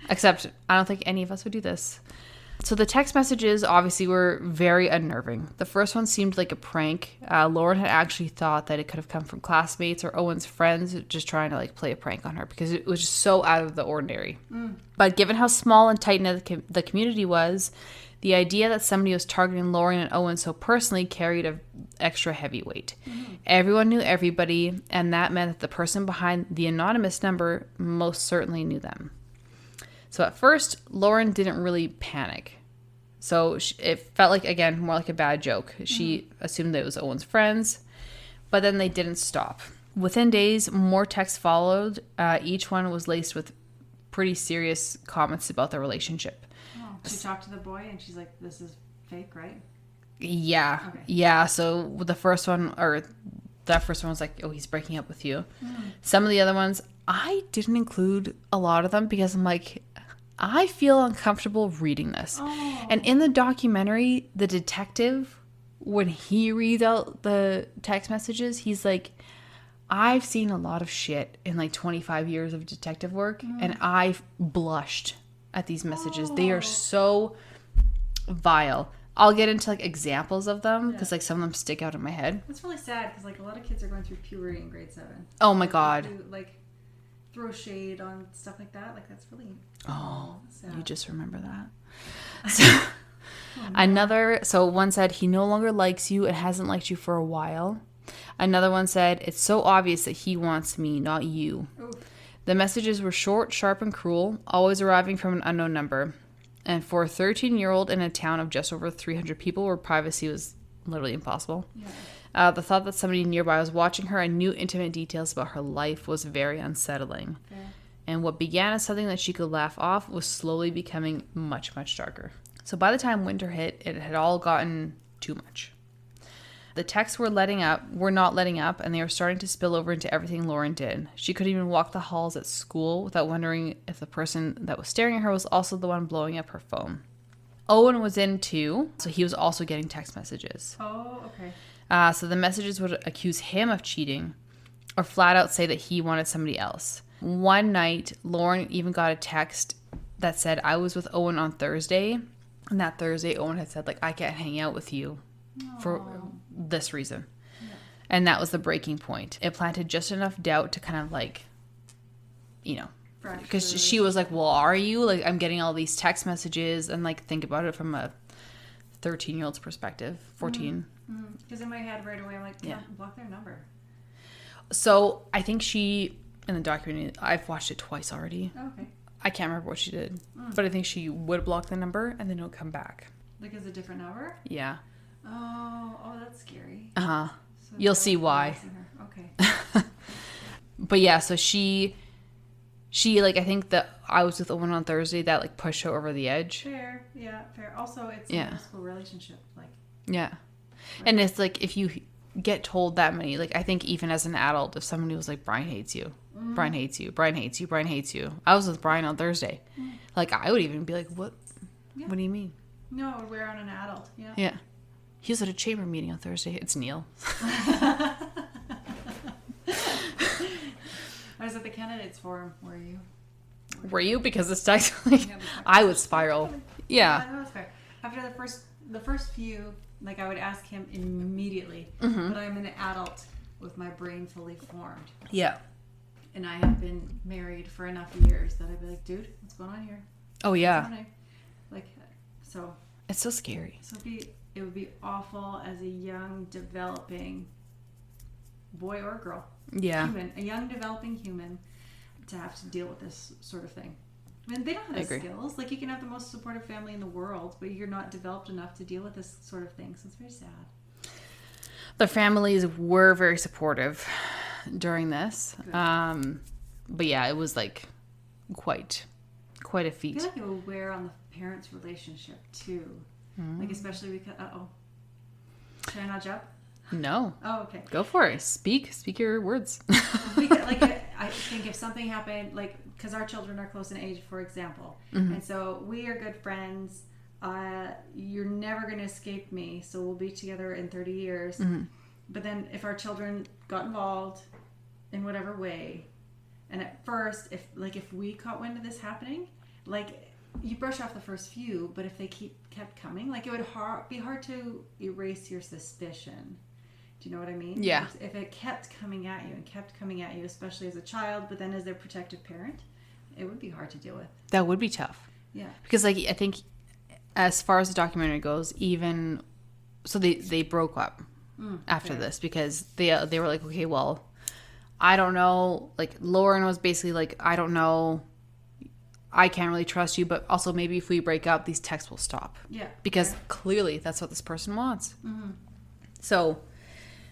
Except I don't think any of us would do this. So the text messages obviously were very unnerving. The first one seemed like a prank. Lauryn had actually thought that it could have come from classmates or Owen's friends just trying to like play a prank on her because it was just so out of the ordinary. But given how small and tight-knit the community was, the idea that somebody was targeting Lauryn and Owen so personally carried an extra heavy weight. Everyone knew everybody, and that meant that the person behind the anonymous number most certainly knew them. So at first, Lauryn didn't really panic. So it felt like, again, more like a bad joke. She assumed that it was Owen's friends, but then they didn't stop. Within days, more texts followed. Each one was laced with pretty serious comments about their relationship. Oh, she talked to the boy and she's like, this is fake, right? Yeah. Okay. Yeah. So that first one was like, oh, he's breaking up with you. Some of the other ones, I didn't include a lot of them because I'm like, I feel uncomfortable reading this. Oh. And in the documentary, the detective, when he reads out the text messages, he's like, I've seen a lot of shit in like 25 years of detective work, and I've blushed at these messages. They are so vile. I'll get into like examples of them because like some of them stick out in my head. It's really sad because like a lot of kids are going through puberty in grade 7. Oh my God. Like throw shade on stuff like that. Like that's really sad. You just remember that. So, so one said he no longer likes you and hasn't liked you for a while. Another one said it's so obvious that he wants me, not you. Oof. The messages were short, sharp, and cruel, always arriving from an unknown number. And for a 13-year-old in a town of just over 300 people where privacy was literally impossible. The thought that somebody nearby was watching her and knew intimate details about her life was very unsettling. Okay. And what began as something that she could laugh off was slowly becoming much, much darker. So by the time winter hit, it had all gotten too much. The texts were not letting up, and they were starting to spill over into everything Lauryn did. She couldn't even walk the halls at school without wondering if the person that was staring at her was also the one blowing up her phone. Owen was in too, so he was also getting text messages. Oh, okay. So the messages would accuse him of cheating or flat out say that he wanted somebody else. One night, Lauryn even got a text that said, I was with Owen on Thursday. And that Thursday, Owen had said, like, I can't hang out with you for this reason. Yeah. And that was the breaking point. It planted just enough doubt to kind of like, you know, because she was like, well, are you? Like, I'm getting all these text messages, and like, think about it from a 13-year-old's perspective, 14. Because in my head right away, I'm like, yeah, block their number. So I think she, in the documentary, I've watched it twice already. Oh, okay. I can't remember what she did, but I think she would block the number and then it would come back. Like, as a different number? Yeah. Oh, that's scary. Uh-huh. So you'll see why. Okay. But yeah, so she like, I think that I was with Owen on Thursday, that like pushed her over the edge. Fair. Yeah, fair. Also, it's a middle school relationship. Like. Yeah. Right. And it's like, if you get told that many, like, I think even as an adult, if somebody was like, Brian hates you. Brian hates you. Brian hates you. Brian hates you. I was with Brian on Thursday. Like, I would even be like, what? Yeah. What do you mean? No, we're on an adult. Yeah. Yeah. He was at a chamber meeting on Thursday. It's Neil. I was at the candidates forum. Were you? Were you? Because it's technically, I would spiral. Yeah. That was fair. After the first few, like, I would ask him immediately, but I'm an adult with my brain fully formed. Yeah. And I have been married for enough years that I'd be like, dude, what's going on here? Oh, yeah. Like, so. It's so scary. So it would be awful as a young, developing boy or girl. Yeah. A young, developing human to have to deal with this sort of thing. I mean, they don't have the skills. Like, you can have the most supportive family in the world, but you're not developed enough to deal with this sort of thing. So it's very sad. The families were very supportive during this. But yeah, it was like quite a feat. I feel like it will wear on the parents' relationship too. Like, especially because, should I not jump? No. Oh, okay. Go for it. Speak your words. Because, like, I think if something happened, like, because our children are close in age, for example, and so we are good friends. You're never going to escape me, so we'll be together in 30 years. But then if our children got involved in whatever way, and at first, if we caught wind of this happening, like, you brush off the first few, but if they kept coming, like, it would be hard to erase your suspicion. Do you know what I mean? Yeah. If it kept coming at you, especially as a child, but then as their protective parent, it would be hard to deal with. That would be tough. Yeah. Because, like, I think as far as the documentary goes, even so they broke up after this because they were like, okay, well, I don't know. Like, Lauryn was basically like, I don't know. I can't really trust you, but also maybe if we break up, these texts will stop. Yeah. Because clearly that's what this person wants. So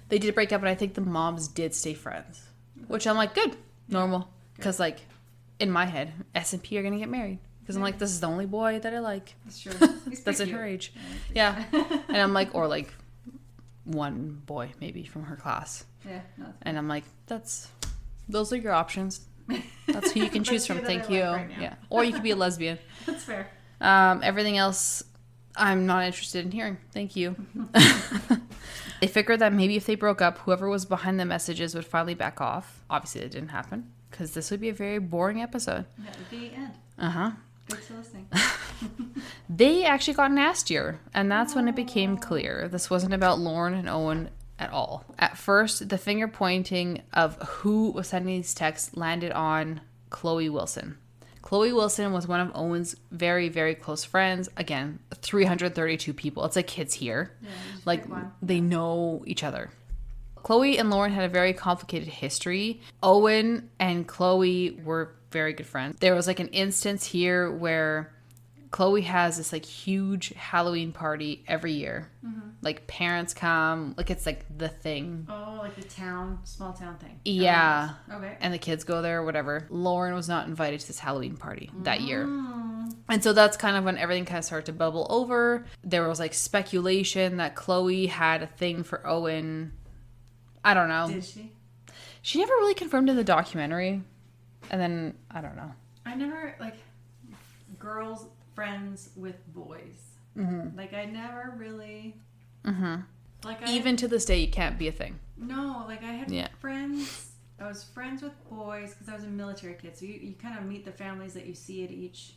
they did break up, and I think the moms did stay friends, which I'm like, good, normal. Because, like, in my head, S&P are going to get married. Because I'm like, this is the only boy that I like. That's true. That's in her age. Yeah. And I'm like, or like one boy maybe from her class. Yeah. And I'm like, those are your options. That's who you can choose from. Thank you. Right, yeah. Or you could be a lesbian. That's fair. Everything else, I'm not interested in hearing. Thank you. They figured that maybe if they broke up, whoever was behind the messages would finally back off. Obviously, that didn't happen because this would be a very boring episode. That would be the end. Uh-huh. Good to listening. They actually got nastier, and that's when it became clear this wasn't about Lauryn and Owen at all. At first, the finger pointing of who was sending these texts landed on Chloe Wilson. Chloe Wilson was one of Owen's very, very close friends. Again, 332 people. It's like kids here. Yeah, like, they know each other. Chloe and Lauryn had a very complicated history. Owen and Chloe were very good friends. There was like an instance here where Chloe has this like huge Halloween party every year. Like parents come, like it's like the thing. Oh, like the small town thing. Yeah. Okay. And the kids go there or whatever. Lauren was not invited to this Halloween party that year. And so that's kind of when everything kind of started to bubble over. There was like speculation that Chloe had a thing for Owen. I don't know. Did she? She never really confirmed in the documentary. And then, I don't know. I never, like, girls friends with boys. Like, I never really... Like, Even to this day, you can't be a thing. No, like, I had friends... I was friends with boys because I was a military kid. So you kind of meet the families that you see at each...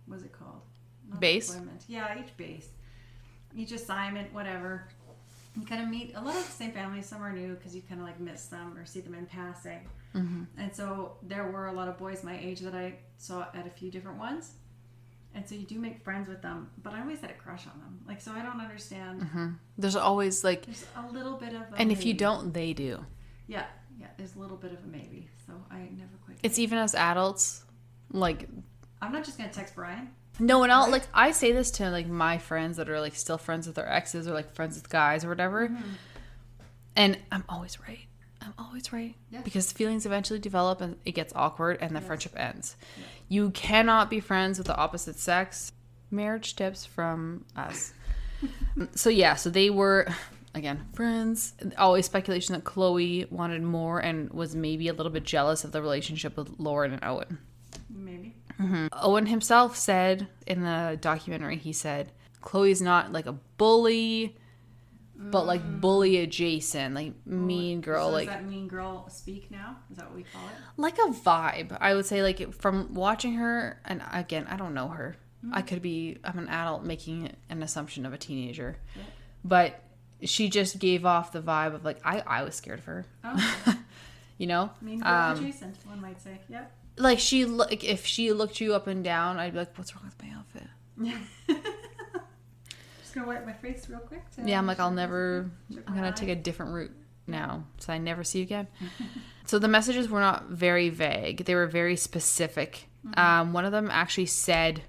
What's it called? Not base? Deployment. Yeah, each base. Each assignment, whatever. You kind of meet a lot of the same families. Some are new because you kind of like miss them or see them in passing. And so there were a lot of boys my age that I saw at a few different ones. And so you do make friends with them. But I always had a crush on them. Like, so I don't understand. There's always like... There's a little bit of a And if maybe. you don't, they do. Yeah, there's a little bit of a maybe. So I never quite... It's even as adults, like... I'm not just going to text Brian. No one else, like, I say this to, like, my friends that are, like, still friends with their exes or, like, friends with guys or whatever. And I'm always right. Yeah. Because feelings eventually develop and it gets awkward and the friendship ends. Yeah. You cannot be friends with the opposite sex. Marriage tips from us. So they were, again, friends. Always speculation that Chloe wanted more and was maybe a little bit jealous of the relationship with Lauren and Owen. Maybe. Owen himself said in the documentary, he said, Chloe's not like a bully, but like bully adjacent, like mean girl. So like, does that mean girl speak now? Is that what we call it? Like a vibe. I would say, like, from watching her, and again, I don't know her. I'm an adult making an assumption of a teenager. Yeah. But she just gave off the vibe of like, I was scared of her. Oh. You know? Mean girl adjacent, one might say. Yep. Like if she looked you up and down, I'd be like, "What's wrong with my outfit?" Just gonna wipe my face real quick. I'm like, I'm gonna take a different route now, so I never see you again. So the messages were not very vague; they were very specific. One of them actually said,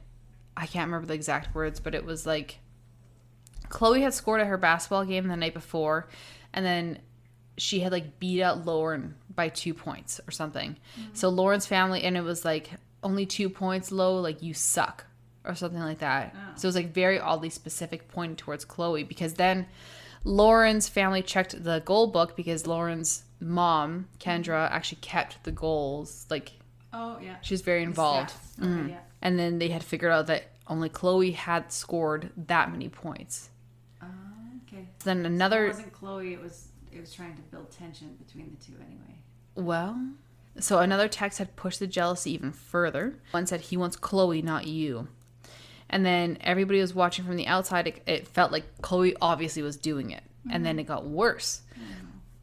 I can't remember the exact words, but it was like, Chloe had scored at her basketball game the night before, and then she had like beat out Lauren by 2 points or something. So Lauren's family, and it was like only 2 points low, like you suck or something like that. So it was like very oddly specific, pointing towards Chloe, because then Lauren's family checked the goal book because Lauren's mom, Kendra, actually kept the goals. Like, she's very involved. Okay, and then they had figured out that only Chloe had scored that many points. Okay. Then another... So it wasn't Chloe, it was trying to build tension between the two anyway. Well, so another text had pushed the jealousy even further. One said, he wants Chloe, not you. And then everybody was watching from the outside. It felt like Chloe obviously was doing it. And then it got worse.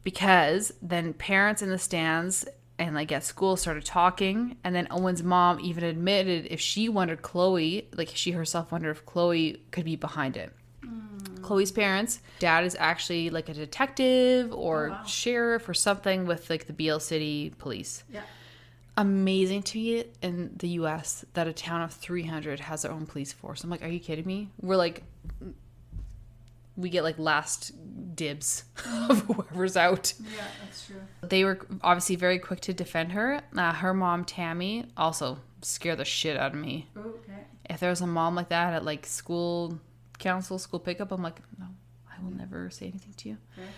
Because then parents in the stands and like at school started talking. And then Owen's mom even admitted if she wondered Chloe, like she herself wondered if Chloe could be behind it. Chloe's parents, dad is actually like a detective or sheriff or something with like the Beale City police. Yeah. Amazing to me in the US that a town of 300 has their own police force. I'm like, are you kidding me? We're like, we get like last dibs of whoever's out. Yeah, that's true. They were obviously very quick to defend her. Her mom, Tammy, also scared the shit out of me. Okay. If there was a mom like that at like school council, school pickup, I'm like, no, I will never say anything to you. Okay.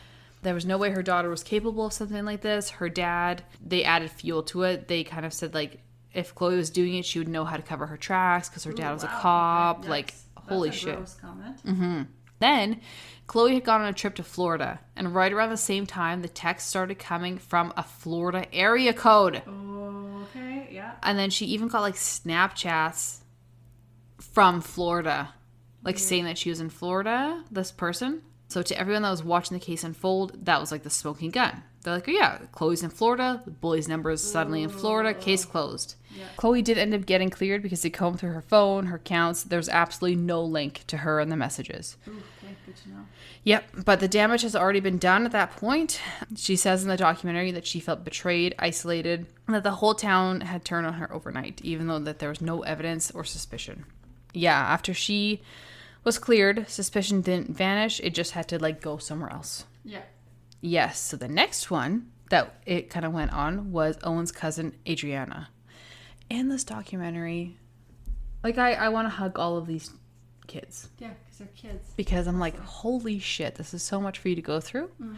There was no way her daughter was capable of something like this. Her dad, they added fuel to it. They kind of said like, if Chloe was doing it, she would know how to cover her tracks because her dad was a cop. Okay. Like, holy shit. Gross comment. Then Chloe had gone on a trip to Florida, and right around the same time, the text started coming from a Florida area code. Okay, yeah. And then she even got like Snapchats from Florida, like saying that she was in Florida, this person. So to everyone that was watching the case unfold, that was like the smoking gun. They're like, oh yeah, Chloe's in Florida. The bully's number is suddenly in Florida. Case closed. Yeah. Chloe did end up getting cleared because they combed through her phone, her accounts. There's absolutely no link to her in the messages. Ooh, okay, good to know. Yep, but the damage has already been done at that point. She says in the documentary that she felt betrayed, isolated, and that the whole town had turned on her overnight, even though that there was no evidence or suspicion. after she was cleared, suspicion didn't vanish. It just had to like go somewhere else. Yeah. Yes. So the next one that it kind of went on was Owen's cousin, Adriana. In this documentary, like I want to hug all of these kids. Yeah, because they're kids. Because I'm like, holy shit, this is so much for you to go through. Mm-hmm.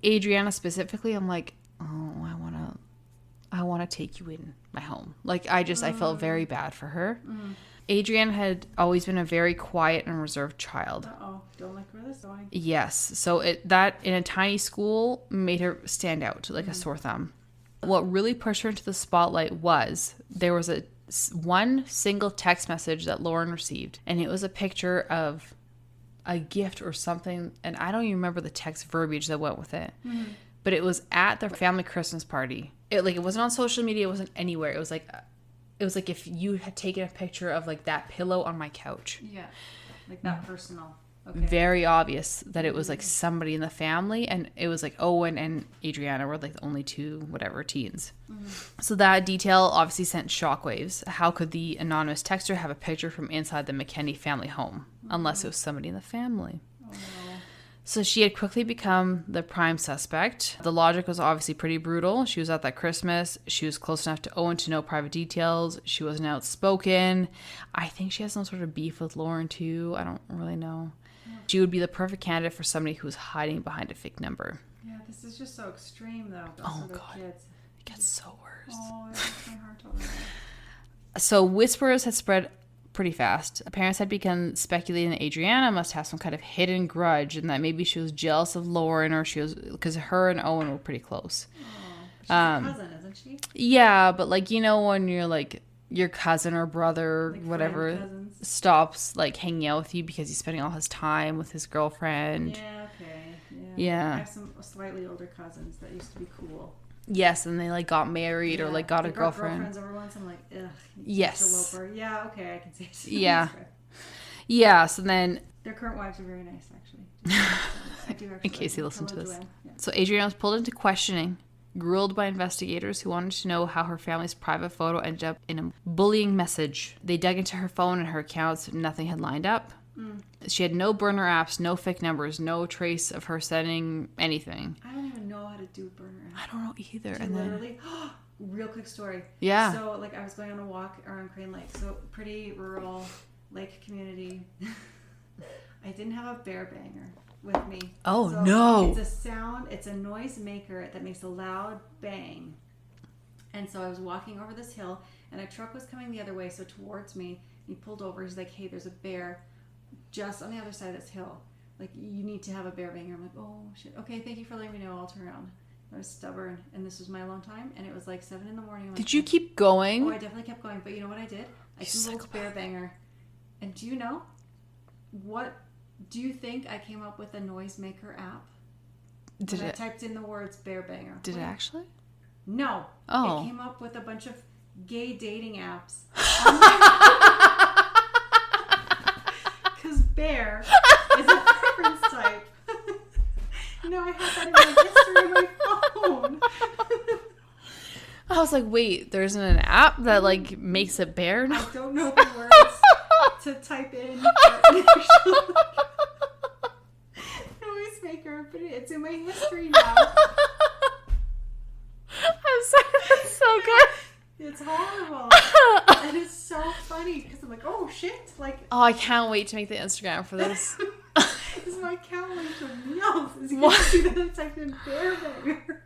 Adriana specifically, I'm like, oh, I want to take you in my home. Like, I felt very bad for her. Mm. Adriana had always been a very quiet and reserved child. Uh-oh, don't like where this is going. Yes, so that in a tiny school made her stand out like a sore thumb. What really pushed her into the spotlight was there was one single text message that Lauryn received, and it was a picture of a gift or something, and I don't even remember the text verbiage that went with it. Mm-hmm. But it was at their family Christmas party. It wasn't on social media, it wasn't anywhere. It was like if you had taken a picture of like that pillow on my couch. Yeah. Like that personal. Okay. Very obvious that it was like somebody in the family, and it was like Owen and Adriana were like the only two teens. Mm-hmm. So that detail obviously sent shockwaves. How could the anonymous texter have a picture from inside the McKenny family home unless it was somebody in the family? Oh, no. So she had quickly become the prime suspect. The logic was obviously pretty brutal. She was at that Christmas. She was close enough to Owen to know private details. She wasn't outspoken. I think she has some sort of beef with Lauryn too. I don't really know. She would be the perfect candidate for somebody who was hiding behind a fake number. Yeah, this is just so extreme, though. Oh, God. Kids. It gets so worse. Oh, it breaks my heart over. So whispers had spread pretty fast. Parents had begun speculating that Adriana must have some kind of hidden grudge and that maybe she was jealous of Lauryn, or she was, because her and Owen were pretty close. Oh, she's a cousin, isn't she? Yeah, but like, you know, when you're like, your cousin or brother, like whatever, stops like hanging out with you because he's spending all his time with his girlfriend. Yeah, okay. Yeah. I have some slightly older cousins that used to be cool. Yes, and they like got married or like got a girlfriend. Girlfriends over once. I'm like, ugh. Yes. Interloper. Yeah, okay, I can see it. Yeah. Yeah, so then... Their current wives are very nice, actually. I do actually. In case you listen to this. Yeah. So Adriana was pulled into questioning, grilled by investigators who wanted to know how her family's private photo ended up in a bullying message. They dug into her phone and her accounts. Nothing had lined up. Mm. She had no burner apps, no fake numbers, no trace of her sending anything. I don't even know how to do burner apps. I don't know either. And literally, real quick story. Yeah. So, like, I was going on a walk around Crane Lake. So, pretty rural lake community. I didn't have a bear banger with me. Oh, so no. It's a sound, it's a noise maker that makes a loud bang. And so I was walking over this hill, and a truck was coming the other way, so towards me. He pulled over. He's like, hey, there's a bear just on the other side of this hill. Like, you need to have a bear banger. I'm like, oh, shit. Okay, thank you for letting me know. I'll turn around. I was stubborn, and this was my alone time, and it was like 7 in the morning. Did you keep going? Oh, I definitely kept going, but you know what I did? I Googled bear banger. And do you know? What do you think I came up with a noisemaker app? I typed in the words bear banger. Did it actually? No. Oh. It came up with a bunch of gay dating apps. Because bear is a preference type. No, I have that in my history of my phone. I was like, wait, there isn't an app that like makes it bear? I don't know the words to type in. Noisemaker, but it's in my history now. I'm sorry, that's so good. It's horrible. And it's so funny because I'm like, oh shit. Like, oh, I can't wait to make the Instagram for this. This is my count to meals. You can see that it's like in bear banger.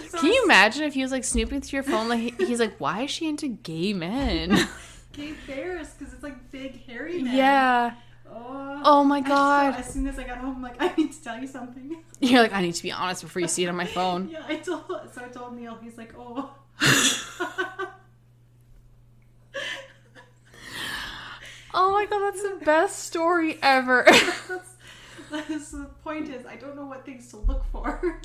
So can you imagine if he was like snooping through your phone? Like he's like, why is she into gay men? Gay bears, because it's like big hairy men. Yeah. Oh my god. As soon as I got home, I'm like, I need to tell you something. You're like, I need to be honest before you see it on my phone. Yeah, I told Neil. He's like, oh. Oh my god, that's the best story ever. The point is, I don't know what things to look for.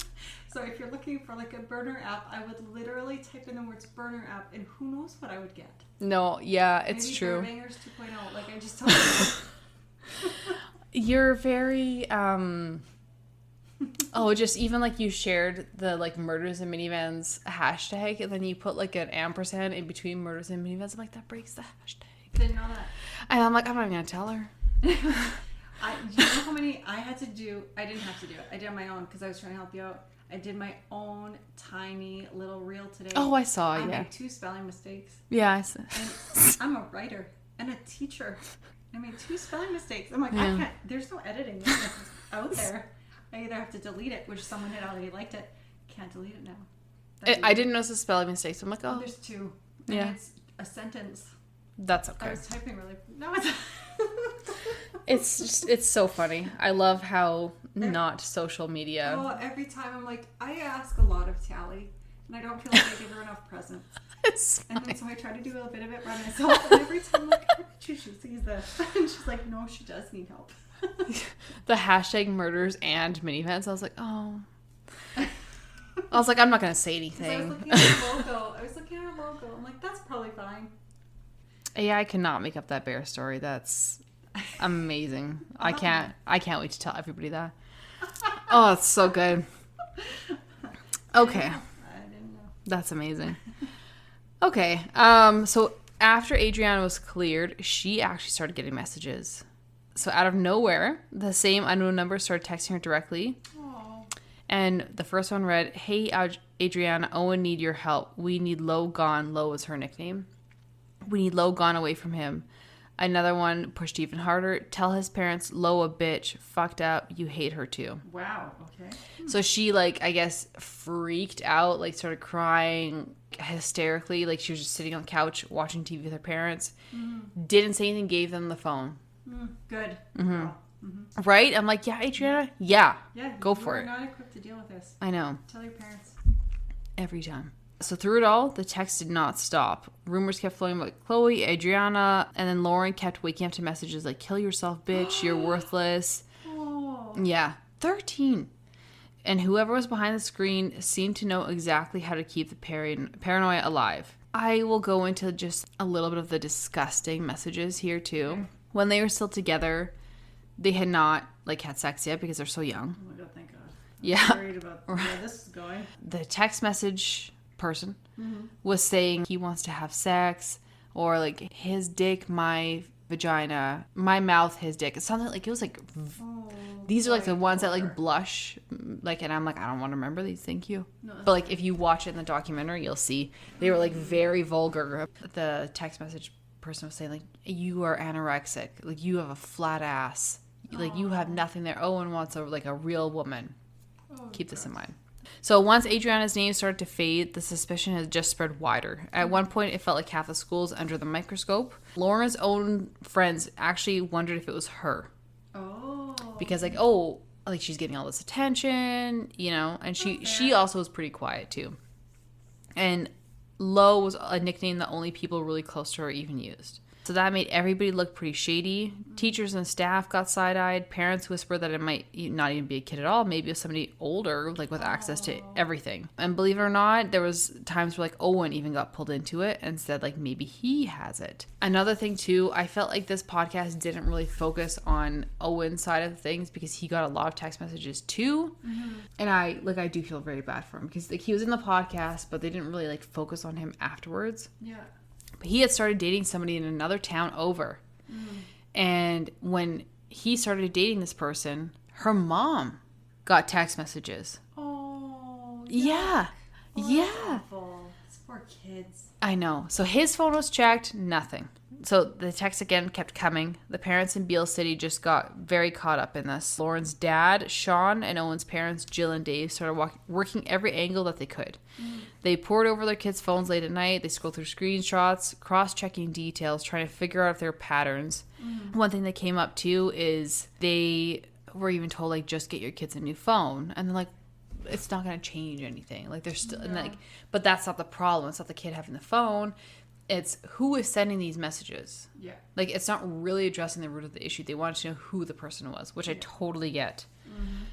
So if you're looking for like a burner app, I would literally type in the words burner app, and who knows what I would get. No, yeah, it's maybe true. Maybe Bangers 2.0, like I just told you. You're very, oh, just even like you shared the like murders and minivans hashtag, and then you put like an ampersand in between murders and minivans. I'm like, that breaks the hashtag. Didn't know that. And I'm like, I'm not even going to tell her. Do you know how many I had to do? I didn't have to do it. I did on my own because I was trying to help you out. I did my own tiny little reel today. Oh, I saw, I yeah. made 2 spelling mistakes. Yeah, I saw. And I'm a writer and a teacher. I made 2 spelling mistakes. I'm like, Yeah. I can't. There's no editing this out there. I either have to delete it, which someone had already liked it. Can't delete it now. I didn't notice the spelling mistakes. I'm like, oh. There's 2. And Yeah. it's a sentence. That's I okay. was typing really. No, it's. It's so funny. I love how not social media. Oh, every time I'm like, I ask a lot of Tali, and I don't feel like I give her enough presents. It's And fine. then so I try to do a bit of it by myself. And every time I'm like, how did she sees this? And she's like, no, she does need help. The hashtag murders and minivans. I was like, oh. I was like, I'm not going to say I was anything. looking at her logo. I'm like, that's probably fine. Yeah, I cannot make up that bear story. That's amazing. I can't wait to tell everybody that. Oh, it's so good. Okay. I didn't know. That's amazing. Okay. So after Adriana was cleared, she actually started getting messages. So out of nowhere, the same unknown number started texting her directly. Oh. And the first one read, "Hey, Adriana, Owen need your help. We need Lo gone." Lo was her nickname. "We need Lo gone away from him." Another one pushed even harder. "Tell his parents Lo a bitch. Fucked up. You hate her too." Wow. Okay. So she, like, I guess, freaked out, like, started crying hysterically. Like, she was just sitting on the couch watching TV with her parents. Mm-hmm. Didn't say anything, gave them the phone. Good. Mm-hmm. Girl. Mm-hmm. Right? I'm like, yeah, Adriana? Yeah. Yeah. Go for it. You're not equipped to deal with this. I know. Tell your parents. Every time. So through it all, the text did not stop. Rumors kept flowing about Chloe, Adriana, and then Lauren kept waking up to messages like, "Kill yourself, bitch. You're worthless." Oh. Yeah. 13. And whoever was behind the screen seemed to know exactly how to keep the paranoia alive. I will go into just a little bit of the disgusting messages here too. Okay. When they were still together, they had not like had sex yet because they're so young. Oh my god, thank God. Yeah. I'm worried about where this is going. The text message person was saying he wants to have sex, or like his dick, my vagina, my mouth, his dick. It sounded like it was like these are like the ones that like blush, like, and I'm like, I don't want to remember these, thank you. No, But like if you watch it in the documentary, you'll see they were like very vulgar. The text message person was saying like, "You are anorexic, like you have a flat ass, like you have nothing there." Owen wants a real woman. Keep this in mind. So once Adriana's name started to fade, the suspicion has just spread wider. At one point, it felt like half the school was under the microscope. Laura's own friends actually wondered if it was her. Oh. Because like, oh, like she's getting all this attention, you know, and she also was pretty quiet too. And Lo was a nickname that only people really close to her even used. So that made everybody look pretty shady. Teachers and staff got side-eyed. Parents whispered that it might not even be a kid at all. Maybe it was somebody older, like with access to everything. And believe it or not, there was times where like Owen even got pulled into it and said like maybe he has it. Another thing too, I felt like this podcast didn't really focus on Owen's side of things because he got a lot of text messages too. Mm-hmm. And I do feel very bad for him because like he was in the podcast, but they didn't really like focus on him afterwards. Yeah. But he had started dating somebody in another town over. And when he started dating this person, her mom got text messages. Oh. Yeah. Oh, Yeah. awful. It's poor kids. I know. So his phone was checked, nothing. So the text again kept coming. The parents in Beale City just got very caught up in this. Lauren's dad, Shawn, and Owen's parents, Jill and Dave, started working every angle that they could. They pored over their kids' phones late at night. They scrolled through screenshots, cross-checking details, trying to figure out if there were patterns. One thing that came up too is they were even told like, just get your kids a new phone, and they're like, it's not going to change anything. Like they're still and like, but that's not the problem. It's not the kid having the phone. It's who is sending these messages. Yeah. Like it's not really addressing the root of the issue. They wanted to know who the person was, which I totally get.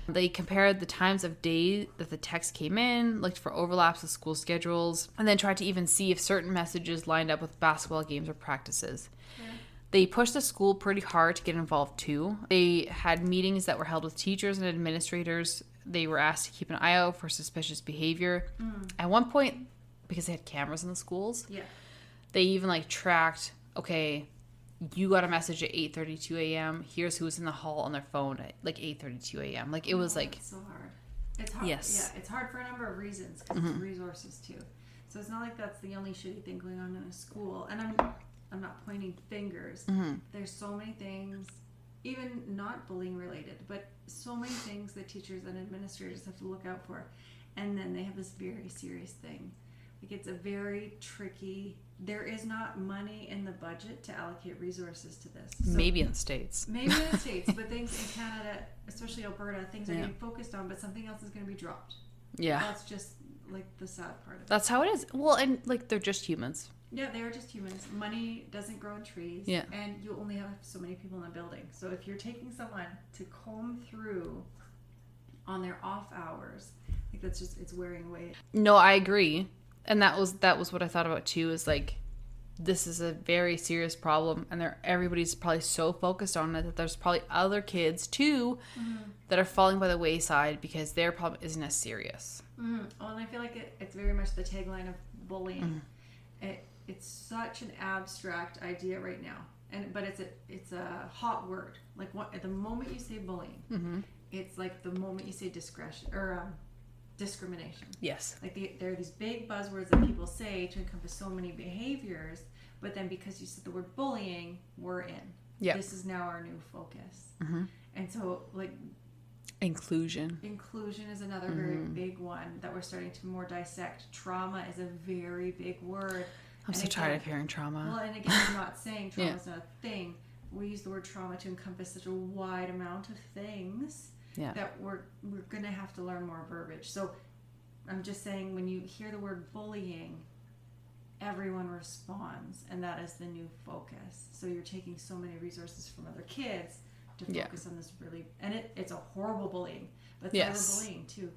They compared the times of day that the text came in, looked for overlaps with school schedules, and then tried to even see if certain messages lined up with basketball games or practices. They pushed the school pretty hard to get involved too. They had meetings that were held with teachers and administrators. They were asked to keep an eye out for suspicious behavior. At one point, because they had cameras in the schools, they even like tracked, okay, you got a message at 8:32 a.m. Here's who's in the hall on their phone at like 8:32 a.m. Like it was like it's so hard. It's hard. Yes. Yeah, it's hard for a number of reasons because it's resources too. So it's not like that's the only shitty thing going on in a school. And I'm not pointing fingers. There's so many things, even not bullying related, but so many things that teachers and administrators have to look out for. And then they have this very serious thing. Like it's a very tricky. There is not money in the budget to allocate resources to this. So maybe in the States. Maybe in the States, but things in Canada, especially Alberta, things are getting focused on, but something else is going to be dropped. Yeah. That's just like the sad part of it. That's how it is. Well, and like they're just humans. Yeah, they are just humans. Money doesn't grow on trees. Yeah. And you only have so many people in a building. So if you're taking someone to comb through on their off hours, like that's just, it's wearing away. No, I agree. And that was what I thought about too, is like, this is a very serious problem, and everybody's probably so focused on it that there's probably other kids too that are falling by the wayside because their problem isn't as serious. Well, and I feel like it's very much the tagline of bullying. It's such an abstract idea right now, but it's a hot word. Like at the moment you say bullying, it's like the moment you say discrimination. Yes. Like there are these big buzzwords that people say to encompass so many behaviors, but then because you said the word bullying, we're in. Yeah. This is now our new focus. And so like inclusion is another very big one that we're starting to more dissect. Trauma is a very big word. I'm so tired of hearing trauma. Well, and again, I'm not saying trauma is not a thing. We use the word trauma to encompass such a wide amount of things. Yeah. That we're going to have to learn more verbiage. So I'm just saying when you hear the word bullying, everyone responds, and that is the new focus. So you're taking so many resources from other kids to focus on this really, and it's a horrible bullying, but cyberbullying too.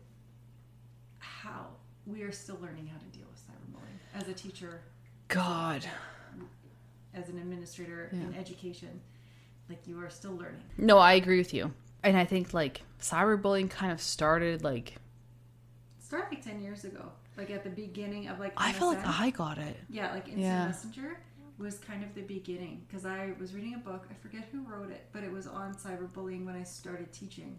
How we are still learning how to deal with cyberbullying as a teacher, God, as an administrator in education, like you are still learning. No, I agree with you. And I think, like, cyberbullying kind of started, like... It started, like, 10 years ago. Like, at the beginning of, like, MSN. I feel like I got it. Yeah, like, Instant Messenger was kind of the beginning. Because I was reading a book. I forget who wrote it. But it was on cyberbullying when I started teaching.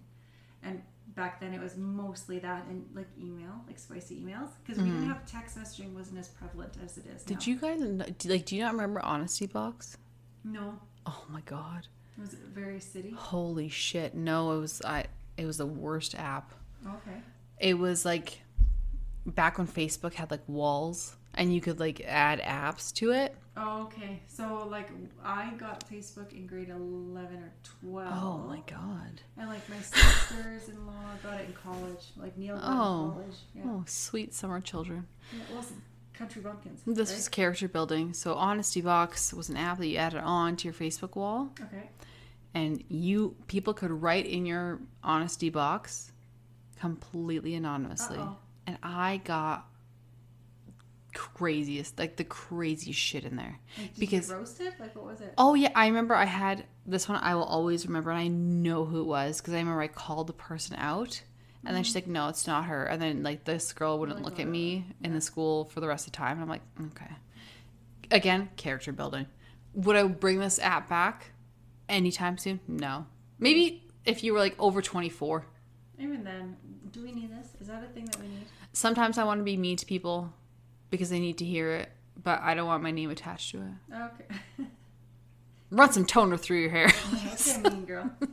And back then, it was mostly that and, like, email. Like, spicy emails. Because we didn't have text messaging. Wasn't as prevalent as it is now. Did you guys... Like, do you not remember Honesty Box? No. Oh, my God. Was it very city? Holy shit. No, it was the worst app. Okay. It was like back when Facebook had like walls and you could like add apps to it. Oh, okay. So like I got Facebook in grade 11 or 12. Oh my God. And like my sisters-in-law got it in college. Like Neil got it in college. Yeah. Oh, sweet summer children. Yeah, it wasn't Country Bumpkins. This right? was character building. So Honesty Box was an app that you added on to your Facebook wall. Okay. And people could write in your Honesty Box completely anonymously. Uh-oh. And I got the craziest shit in there. Like, did you get roasted? Like, what was it? Oh yeah, I remember I had this one. I will always remember, and I know who it was because I remember I called the person out, and then she's like, "No, it's not her." And then like this girl wouldn't look at me in the school for the rest of the time. And I'm like, okay. Again, character building. Would I bring this app back anytime soon? No. Maybe if you were like over 24. Even then, do we need this? Is that a thing that we need? Sometimes I want to be mean to people because they need to hear it, but I don't want my name attached to it. Okay. Run some toner through your hair. Okay, mean girl. If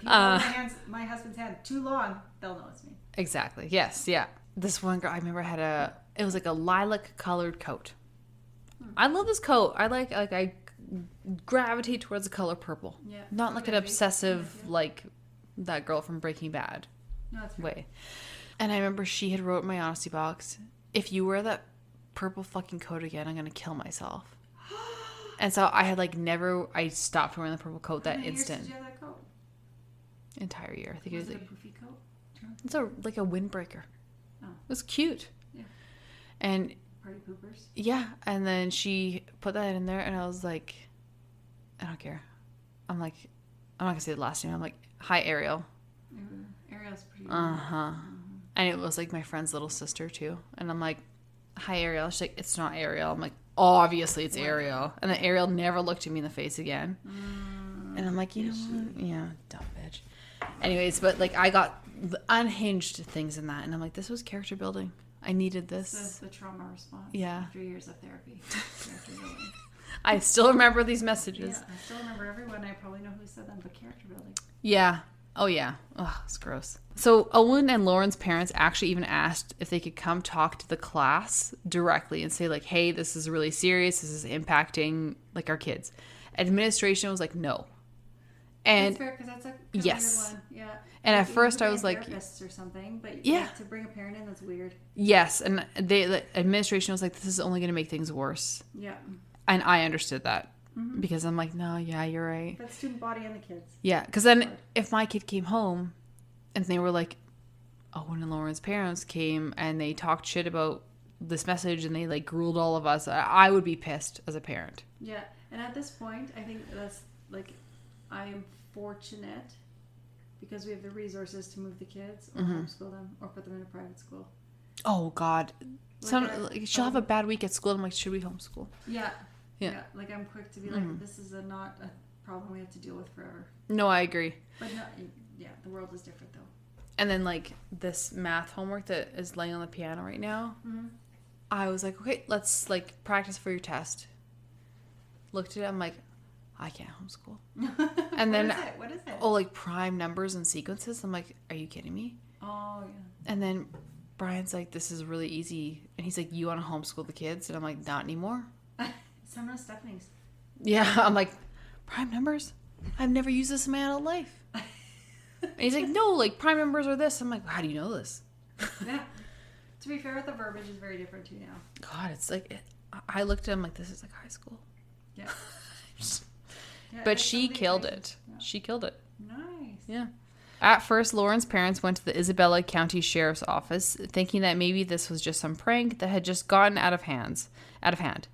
you hold my husband's hand too long, they'll know it's me. Exactly. Yes. Yeah. This one girl, I remember it was like a lilac colored coat. I love this coat. I gravitate towards the color purple. Yeah. Not like an obsessive, like that girl from Breaking Bad way. And I remember she had wrote in my Honesty Box, if you wear that purple fucking coat again, I'm going to kill myself. And so I had I stopped wearing the purple coat that instant. How many years did you have that coat? Entire year. I think Was it it a poofy coat? It's like a windbreaker. Oh. It was cute. Yeah. And Party poopers? yeah, and then she put that in there, and I was like, I don't care. I'm like, I'm not going to say the last name. I'm like, hi, Ariel. Ariel's pretty. Uh-huh. And it was like my friend's little sister too. And I'm like, hi, Ariel. She's like, it's not Ariel. I'm like, obviously it's Ariel. And then Ariel never looked at me in the face again. And I'm like, you know what? Yeah, dumb bitch. Anyways, but like I got the unhinged things in that. And I'm like, this was character building. I needed this. This is the trauma response. Yeah. After years of therapy. Character building. I still remember these messages. Yeah, I still remember everyone. I probably know who said them, but character building. Yeah. Oh, yeah. Oh, it's gross. So Owen and Lauren's parents actually even asked if they could come talk to the class directly and say like, hey, this is really serious. This is impacting like our kids. Administration was like, no. And that's fair because that's a yes. weird one. Yeah. And like, at first I was like, therapists or something, but yeah, like, to bring a parent in, that's weird. Yes. And the administration was like, this is only going to make things worse. Yeah. And I understood that because I'm like, no, yeah, you're right. That's student body and the kids. Yeah. Because then if my kid came home and they were like, Owen and Lauren's parents came and they talked shit about this message and they like grilled all of us, I would be pissed as a parent. Yeah. And at this point, I think that's like, I am fortunate because we have the resources to move the kids or homeschool them or put them in a private school. Oh God. She'll have a bad week at school. I'm like, should we homeschool? Yeah. Yeah. Like I'm quick to be like, this is not a problem we have to deal with forever. No, I agree. But no, yeah, the world is different though. And then like this math homework that is laying on the piano right now, I was like, okay, let's like practice for your test. Looked at it, I'm like, I can't homeschool. And then what is it? Oh, like prime numbers and sequences. I'm like, are you kidding me? Oh yeah. And then Brian's like, this is really easy. And he's like, you want to homeschool the kids? And I'm like, not anymore. Some of Stephanie's. Yeah, I'm like, prime numbers? I've never used this in my adult life. And he's like, no, like prime numbers are this. I'm like, how do you know this? Yeah. To be fair, the verbiage is very different too now. God, it's like, I looked at him like, this is like high school. Yeah. But she killed it. Yeah. She killed it. Nice. Yeah. At first, Lauren's parents went to the Isabella County Sheriff's Office, thinking that maybe this was just some prank that had just gotten out of hand.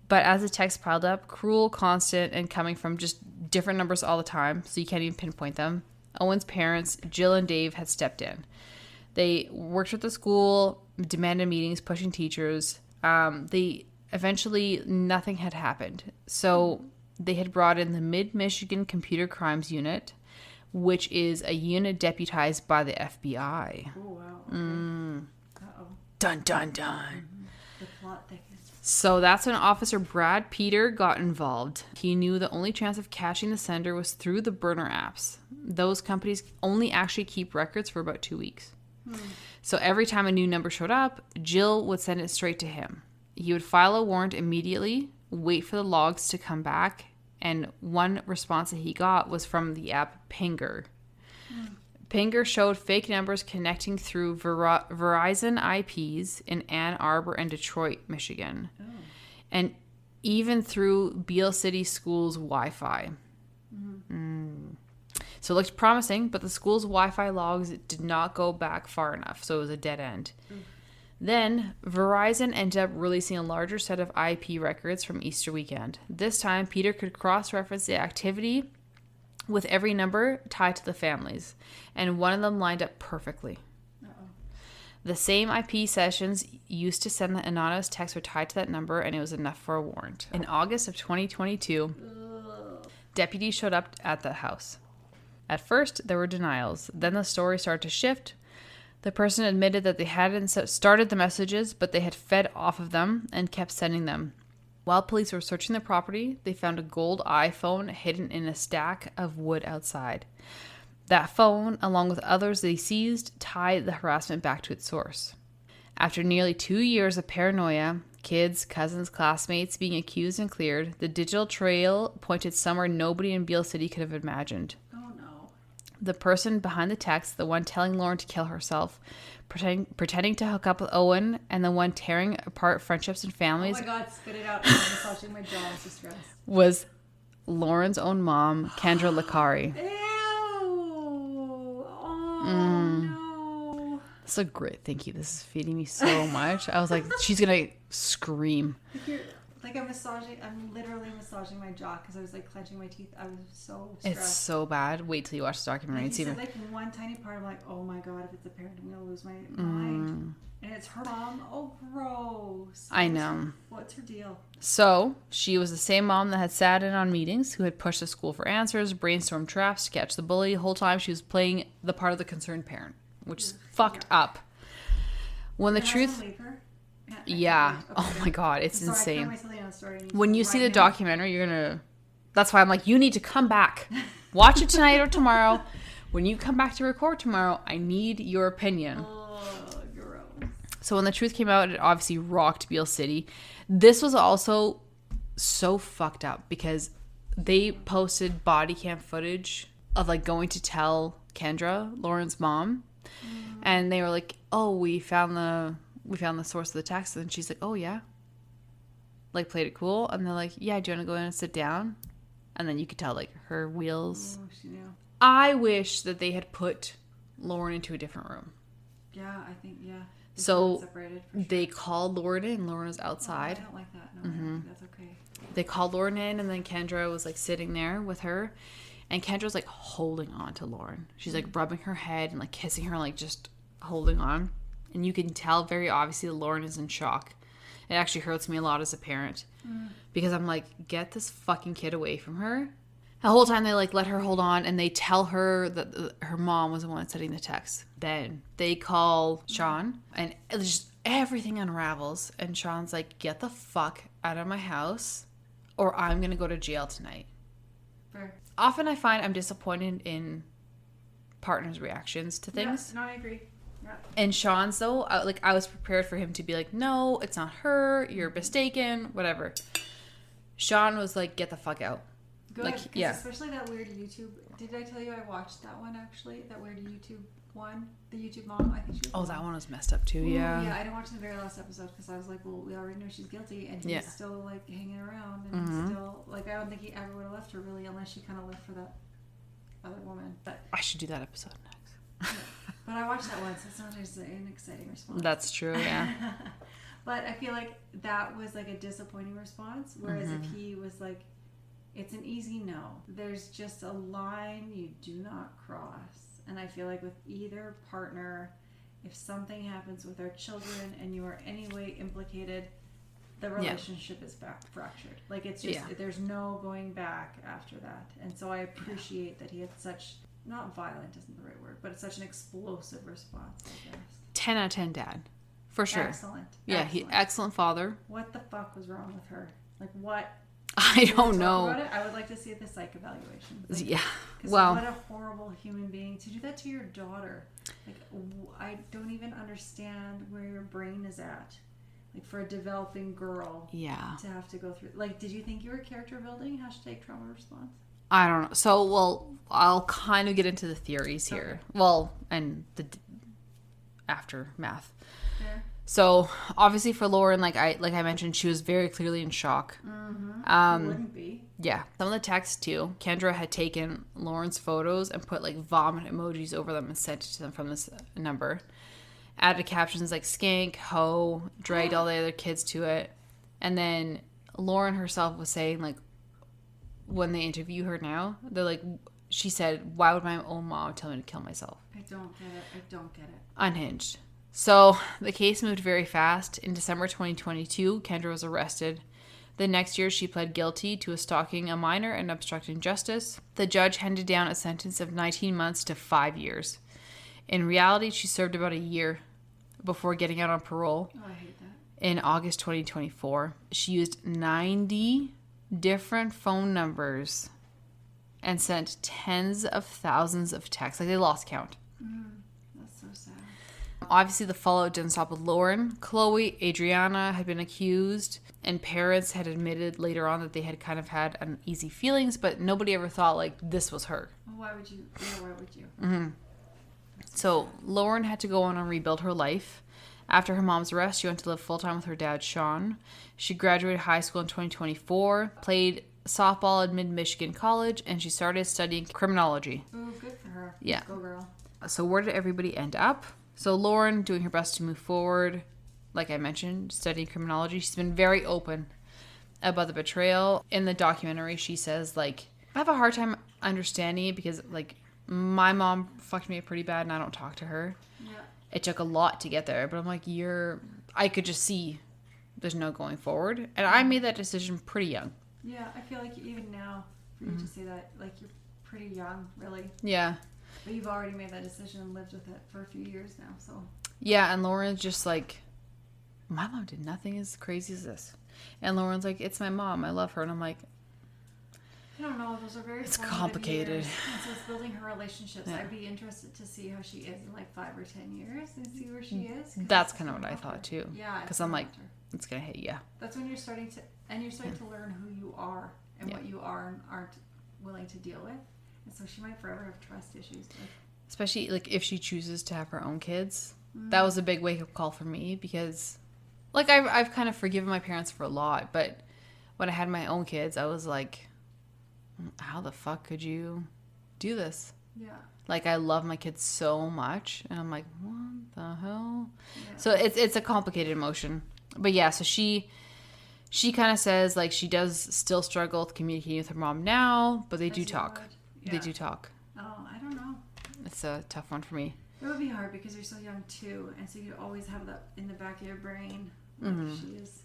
But as the texts piled up, cruel, constant, and coming from just different numbers all the time, so you can't even pinpoint them, Owen's parents, Jill and Dave, had stepped in. They worked with the school, demanded meetings, pushing teachers. Eventually, nothing had happened. So they had brought in the Mid-Michigan Computer Crimes Unit, which is a unit deputized by the FBI. Oh, wow. Okay. Uh-oh. Dun, dun, dun. Mm-hmm. The plot thickens. So that's when Officer Brad Peter got involved. He knew the only chance of catching the sender was through the burner apps. Those companies only actually keep records for about 2 weeks. So every time a new number showed up, Jill would send it straight to him. He would file a warrant immediately, wait for the logs to come back, and one response that he got was from the app Pinger. Pinger showed fake numbers connecting through Verizon IPs in Ann Arbor and Detroit, Michigan. Oh. And even through Beale City School's Wi-Fi. So it looked promising, but the school's Wi-Fi logs did not go back far enough, so it was a dead end. Then, Verizon ended up releasing a larger set of IP records from Easter weekend. This time, Peter could cross-reference the activity with every number tied to the families, and one of them lined up perfectly. Uh-oh. The same IP sessions used to send the anonymous texts were tied to that number, and it was enough for a warrant. In August of 2022, deputies showed up at the house. At first, there were denials. Then the story started to shift. The person admitted that they hadn't started the messages, but they had fed off of them and kept sending them. While police were searching the property, they found a gold iPhone hidden in a stack of wood outside. That phone, along with others they seized, tied the harassment back to its source. After nearly 2 years of paranoia, kids, cousins, classmates being accused and cleared, the digital trail pointed somewhere nobody in Beale City could have imagined. The person behind the text, the one telling Lauren to kill herself, pretending to hook up with Owen, and the one tearing apart friendships and families. Oh my God, spit it out. I'm massaging my jaw. It's distress. Was Lauren's own mom, Kendra Licari. Ew. Oh, no. That's a great. Thank you. This is feeding me so much. I was like, she's going to scream. I'm literally massaging my jaw because I was like clenching my teeth. I was so stressed. It's so bad. Wait till you watch the documentary. Like, like one tiny part, I'm like, oh my God, if it's a parent, I'm going to lose my mind. And it's her mom. Oh, gross. I know. What's her deal? So, she was the same mom that had sat in on meetings, who had pushed the school for answers, brainstormed traps to catch the bully. The whole time she was playing the part of the concerned parent, which is fucked up. When the truth... Yeah. Okay, oh my God, it's insane. When you see the documentary, you're going to... That's why I'm like, you need to come back. Watch it tonight or tomorrow. When you come back to record tomorrow, I need your opinion. Oh, gross. So when the truth came out, it obviously rocked Beale City. This was also so fucked up because they posted body cam footage of like going to tell Kendra, Lauren's mom, and they were like, "Oh, we found the source of the text," and she's like, "Oh yeah," like played it cool, and they're like, "Yeah, do you want to go in and sit down?" And then you could tell like her wheels. Oh, she knew. I wish that they had put Lauren into a different room. Yeah, I think, yeah. So sure. they called Lauren in. Lauren was outside. Oh, I don't like that. No, I don't think that's okay. They called Lauren in, and then Kendra was like sitting there with her. And Kendra's like holding on to Lauren. She's like rubbing her head and like kissing her, like just holding on. And you can tell very obviously that Lauren is in shock. It actually hurts me a lot as a parent. Because I'm like, get this fucking kid away from her. The whole time they like let her hold on, and they tell her that her mom was the one sending the text. Then they call Shawn, and it just everything unravels. And Shawn's like, get the fuck out of my house or I'm going to go to jail tonight. Fair. Often I find I'm disappointed in partners' reactions to things. Yeah, no, I agree. Yeah. And Shawn's though, I was prepared for him to be like, no, it's not her, you're mistaken, whatever. Shawn was like, get the fuck out. Good, like, yeah. Especially that weird YouTube. Did I tell you I watched that one actually? That weird YouTube one, the YouTube mom. I think she was. Oh, that one was messed up too. Yeah. Yeah, I didn't watch the very last episode because I was like, well, we already know she's guilty, and he's still like hanging around, and still like I don't think he ever would have left her really, unless she kind of left for that other woman. But I should do that episode next. But I watched that once. So it's sometimes an exciting response. That's true. Yeah. But I feel like that was like a disappointing response, whereas if he was like, it's an easy no. There's just a line you do not cross. And I feel like with either partner, if something happens with our children and you are any way implicated, the relationship is fractured. Like it's just, there's no going back after that. And so I appreciate that he had such, not violent isn't the right word, but it's such an explosive response, I guess. 10 out of 10 dad. For sure. Excellent. Yeah, excellent father. What the fuck was wrong with her? Like what? I don't know. About it? I would like to see the psych evaluation. Like, yeah. Well, what a horrible human being to do that to your daughter. Like, I don't even understand where your brain is at. Like, for a developing girl. Yeah. To have to go through. Like, did you think you were character building? # trauma response? I don't know. So, well, I'll kind of get into the theories here. Okay. Well, and the aftermath. Yeah. So obviously for Lauren, like I mentioned, she was very clearly in shock. Wouldn't be. Yeah. Some of the texts too. Kendra had taken Lauren's photos and put like vomit emojis over them and sent it to them from this number. Added captions like skank, hoe, dragged all the other kids to it. And then Lauren herself was saying like, when they interview her now, they're like, she said, why would my own mom tell me to kill myself? I don't get it. Unhinged. So the case moved very fast. In December 2022, Kendra was arrested. The next year, she pled guilty to stalking a minor and obstructing justice. The judge handed down a sentence of 19 months to 5 years. In reality, she served about a year before getting out on parole. Oh, I hate that. In August 2024, she used 90 different phone numbers and sent tens of thousands of texts. Like, they lost count. That's so sad. Obviously, the fallout didn't stop with Lauren. Chloe, Adriana had been accused, and parents had admitted later on that they had kind of had uneasy feelings, but nobody ever thought, like, this was her. Well, why would you? Yeah, why would you? Mm-hmm. So, Lauren had to go on and rebuild her life. After her mom's arrest, she went to live full-time with her dad, Shawn. She graduated high school in 2024, played softball at Mid-Michigan College, and she started studying criminology. Ooh, good for her. Yeah. Go girl. So where did everybody end up? So Lauren doing her best to move forward. Like I mentioned, studying criminology. She's been very open about the betrayal. In the documentary, she says, like, I have a hard time understanding it because, like, my mom fucked me up pretty bad and I don't talk to her. Yeah. It took a lot to get there. But I'm like, I could just see there's no going forward. And I made that decision pretty young. Yeah, I feel like even now, for you to say that, like, you're pretty young, really. Yeah. But you've already made that decision and lived with it for a few years now, so. Yeah, and Lauren's just like, my mom did nothing as crazy as this. And Lauren's like, it's my mom. I love her. And I'm like, I don't know. Those are very it's formative complicated. years. And so it's building her relationships. Yeah. I'd be interested to see how she is in like 5 or 10 years and see where she is. That's kind of what I thought too. Yeah. Because I'm like, it's going to hit you. That's when you're starting to learn who you are and what you are and aren't willing to deal with. And so she might forever have trust issues. Especially like if she chooses to have her own kids. That was a big wake-up call for me because like I've kind of forgiven my parents for a lot, but when I had my own kids, I was like, how the fuck could you do this? Yeah. Like I love my kids so much, and I'm like, what the hell? Yeah. So it's a complicated emotion. But yeah, so she kind of says like she does still struggle with communicating with her mom now, but they do talk. Yeah. They do talk. Oh, I don't know. It's a tough one for me. It would be hard because you're so young too, and so you always have that in the back of your brain. She is.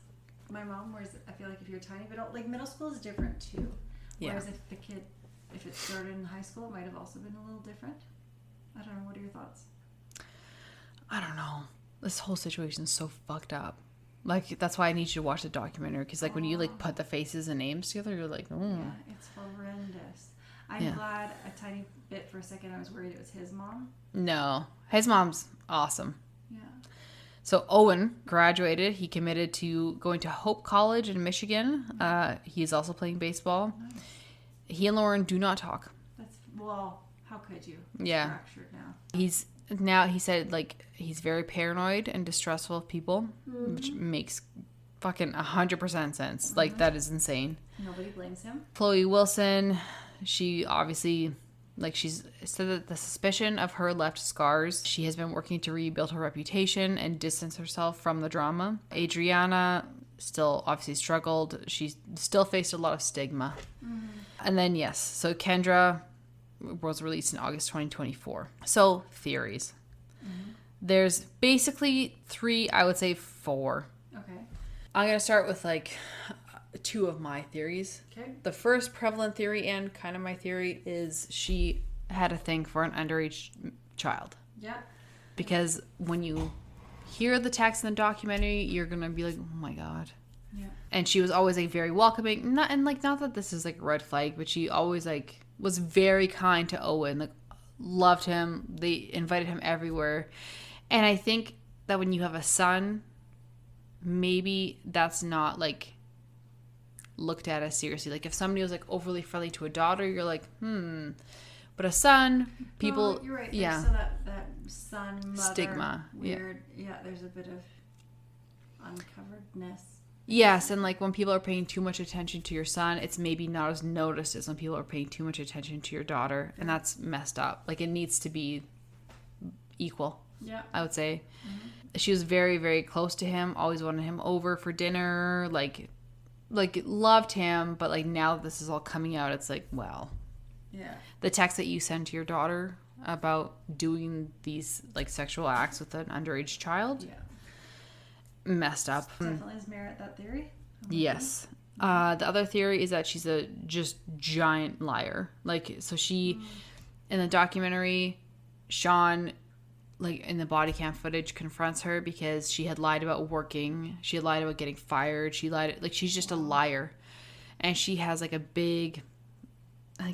My mom, whereas I feel like if you're tiny, but like middle school is different too. Yeah. Whereas if it started in high school, it might have also been a little different. I don't know. What are your thoughts? I don't know. This whole situation is so fucked up. Like that's why I need you to watch the documentary because like when you like put the faces and names together, you're like, oh. Yeah, it's horrendous. I'm glad a tiny bit for a second I was worried it was his mom. No, his mom's awesome. Yeah. So Owen graduated. He committed to going to Hope College in Michigan. He's also playing baseball. Nice. He and Lauren do not talk. How could you? Yeah. Fractured now. He said like he's very paranoid and distrustful of people, which makes fucking 100% sense. Like that is insane. Nobody blames him. Chloe Wilson, she obviously she's said that the suspicion of her left scars. She has been working to rebuild her reputation and distance herself from the drama. Adriana still obviously struggled. She still faced a lot of stigma. And then so Kendra was released in August 2024. So theories. There's basically 3, I would say 4. Okay. I'm going to start with 2 of my theories. Okay. The first prevalent theory and kind of my theory is she had a thing for an underage child. Yeah. Because when you hear the text in the documentary, you're going to be like, oh my God. Yeah. And she was always very welcoming. Not that this is a red flag, but she always was very kind to Owen. Loved him. They invited him everywhere. And I think that when you have a son, maybe that's not looked at as seriously. Like if somebody was overly friendly to a daughter, you're like, But a son, people, you're right. yeah. So that son, mother, Stigma, weird. Yeah, there's a bit of uncoveredness. Yes, and when people are paying too much attention to your son, it's maybe not as noticed as when people are paying too much attention to your daughter, and that's messed up. It needs to be equal. Yeah, I would say. She was very, very close to him. Always wanted him over for dinner. Loved him, but now that this is all coming out, it's well. Yeah. The text that you send to your daughter about doing these sexual acts with an underage child. Yeah. Messed up. Definitely has merit, that theory. Yes. The other theory is that she's a just giant liar. So she, in the documentary, Shawn, in the body cam footage, confronts her because she had lied about working. She had lied about getting fired. She lied. She's just a liar. And she has a big,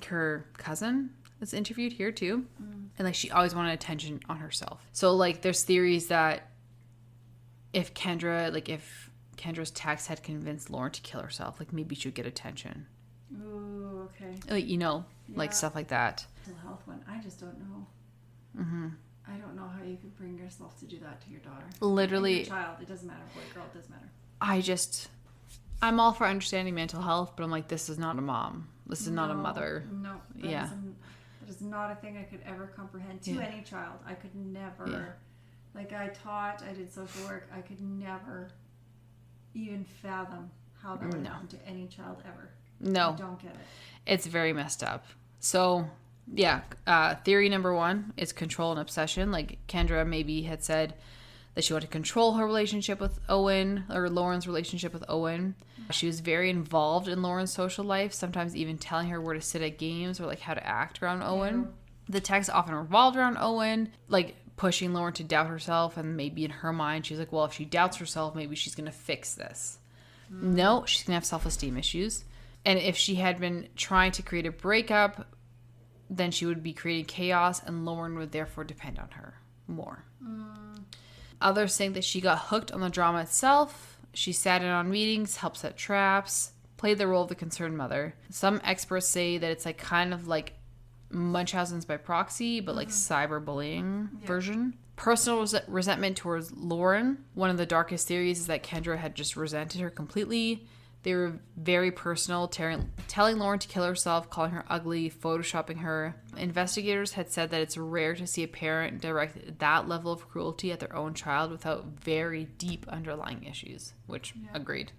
her cousin is interviewed here too. And she always wanted attention on herself. So there's theories that if Kendra's text had convinced Lauren to kill herself, maybe she would get attention. Ooh, okay. Stuff like that. Mental health one. I just don't know. I don't know how you could bring yourself to do that to your daughter. Literally. Your child. It doesn't matter. Boy, girl, it doesn't matter. I'm all for understanding mental health, but I'm this is not a mom. This is not a mother. No. That is not a thing I could ever comprehend to any child. I could never. Yeah. I did social work. I could never even fathom how that would happen to any child ever. No. I don't get it. It's very messed up. So, yeah. Theory number 1 is control and obsession. Kendra maybe had said, that she wanted to control her relationship with Owen, or Lauren's relationship with Owen. She was very involved in Lauren's social life, sometimes even telling her where to sit at games or like how to act around Owen. Yeah. The texts often revolved around Owen, like pushing Lauren to doubt herself, and maybe in her mind she's like, well, if she doubts herself, maybe she's going to fix this. No, she's going to have self-esteem issues. And if she had been trying to create a breakup, then she would be creating chaos, and Lauren would therefore depend on her more. Others think that she got hooked on the drama itself. She sat in on meetings, helped set traps, played the role of the concerned mother. Some experts say that it's like kind of like Munchausen's by proxy, but like cyberbullying version. Personal resentment towards Lauren. One of the darkest theories is that Kendra had just resented her completely. They were very personal, telling Lauren to kill herself, calling her ugly, photoshopping her. Investigators had said that it's rare to see a parent direct that level of cruelty at their own child without very deep underlying issues, which agreed.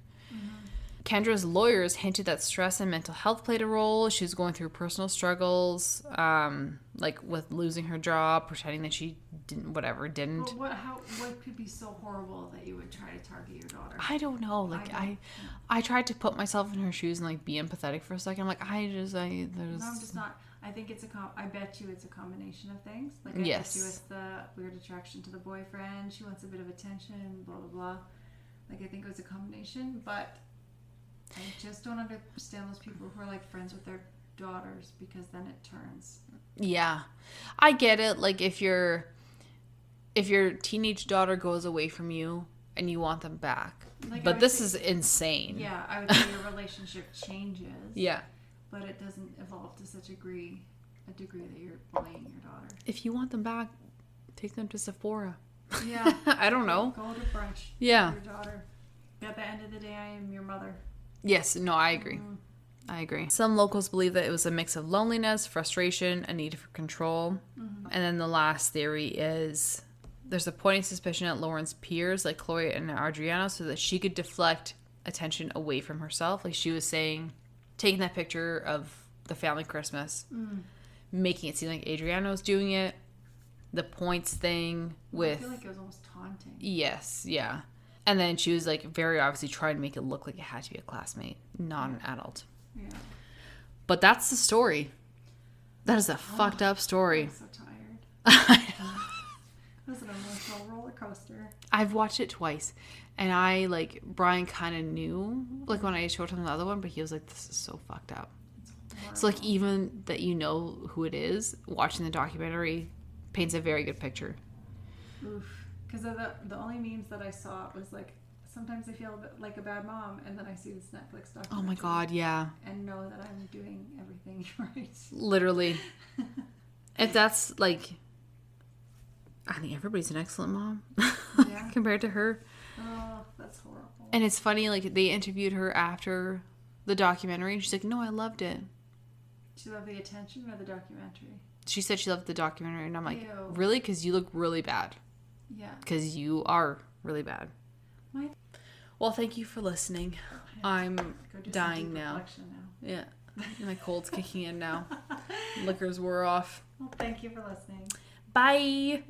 Kendra's lawyers hinted that stress and mental health played a role. She was going through personal struggles, like with losing her job, pretending that she didn't. Well, what could be so horrible that you would try to target your daughter? I don't know. Like I tried to put myself in her shoes and like be empathetic for a second. I'm like, No, I'm just not. I think I bet you it's a combination of things. Like I bet you it's the weird attraction to the boyfriend. She wants a bit of attention. Blah blah blah. Like I think it was a combination, but I just don't understand those people who are like friends with their daughters, because then it turns. Yeah, I get it. Like if your teenage daughter goes away from you and you want them back, like, but this is insane. Yeah, I would say your relationship changes. Yeah, but it doesn't evolve to such a degree that you're bullying your daughter. If you want them back, take them to Sephora. Yeah, I don't know. Go to brunch. Yeah, with your daughter. At the end of the day, I am your mother. Yes, no, I agree. I agree. Some locals believe that it was a mix of loneliness, frustration, a need for control. And then the last theory is there's a pointing suspicion at Lauren's peers, like Chloe and Adriano, so that she could deflect attention away from herself. Like she was saying, taking that picture of the family Christmas, making it seem like Adriano's doing it. The points thing with... I feel like it was almost taunting. Yes, yeah. And then she was like very obviously trying to make it look like it had to be a classmate, not an adult. Yeah. But that's the story. That is a fucked up story. I'm so tired. It was an emotional roller coaster. I've watched it twice. And I, like, Brian kind of knew, like, when I showed him the other one, but he was like, this is so fucked up. So, like, even that you know who it is, watching the documentary paints a very good picture. Oof. Because the only memes that I saw was like, sometimes I feel a bit like a bad mom, and then I see this Netflix documentary. Oh my god, yeah. And know that I'm doing everything right. Literally. If that's like, I think everybody's an excellent mom compared to her. Oh, that's horrible. And it's funny, like they interviewed her after the documentary, and she's like, "No, I loved it." She loved the attention or the documentary? She said she loved the documentary, and I'm like, Ew. really? Because you look really bad. Yeah. Because you are really bad. Well, thank you for listening. I'm dying now. Yeah. My cold's kicking in now. Liquors wore off. Well, thank you for listening. Bye.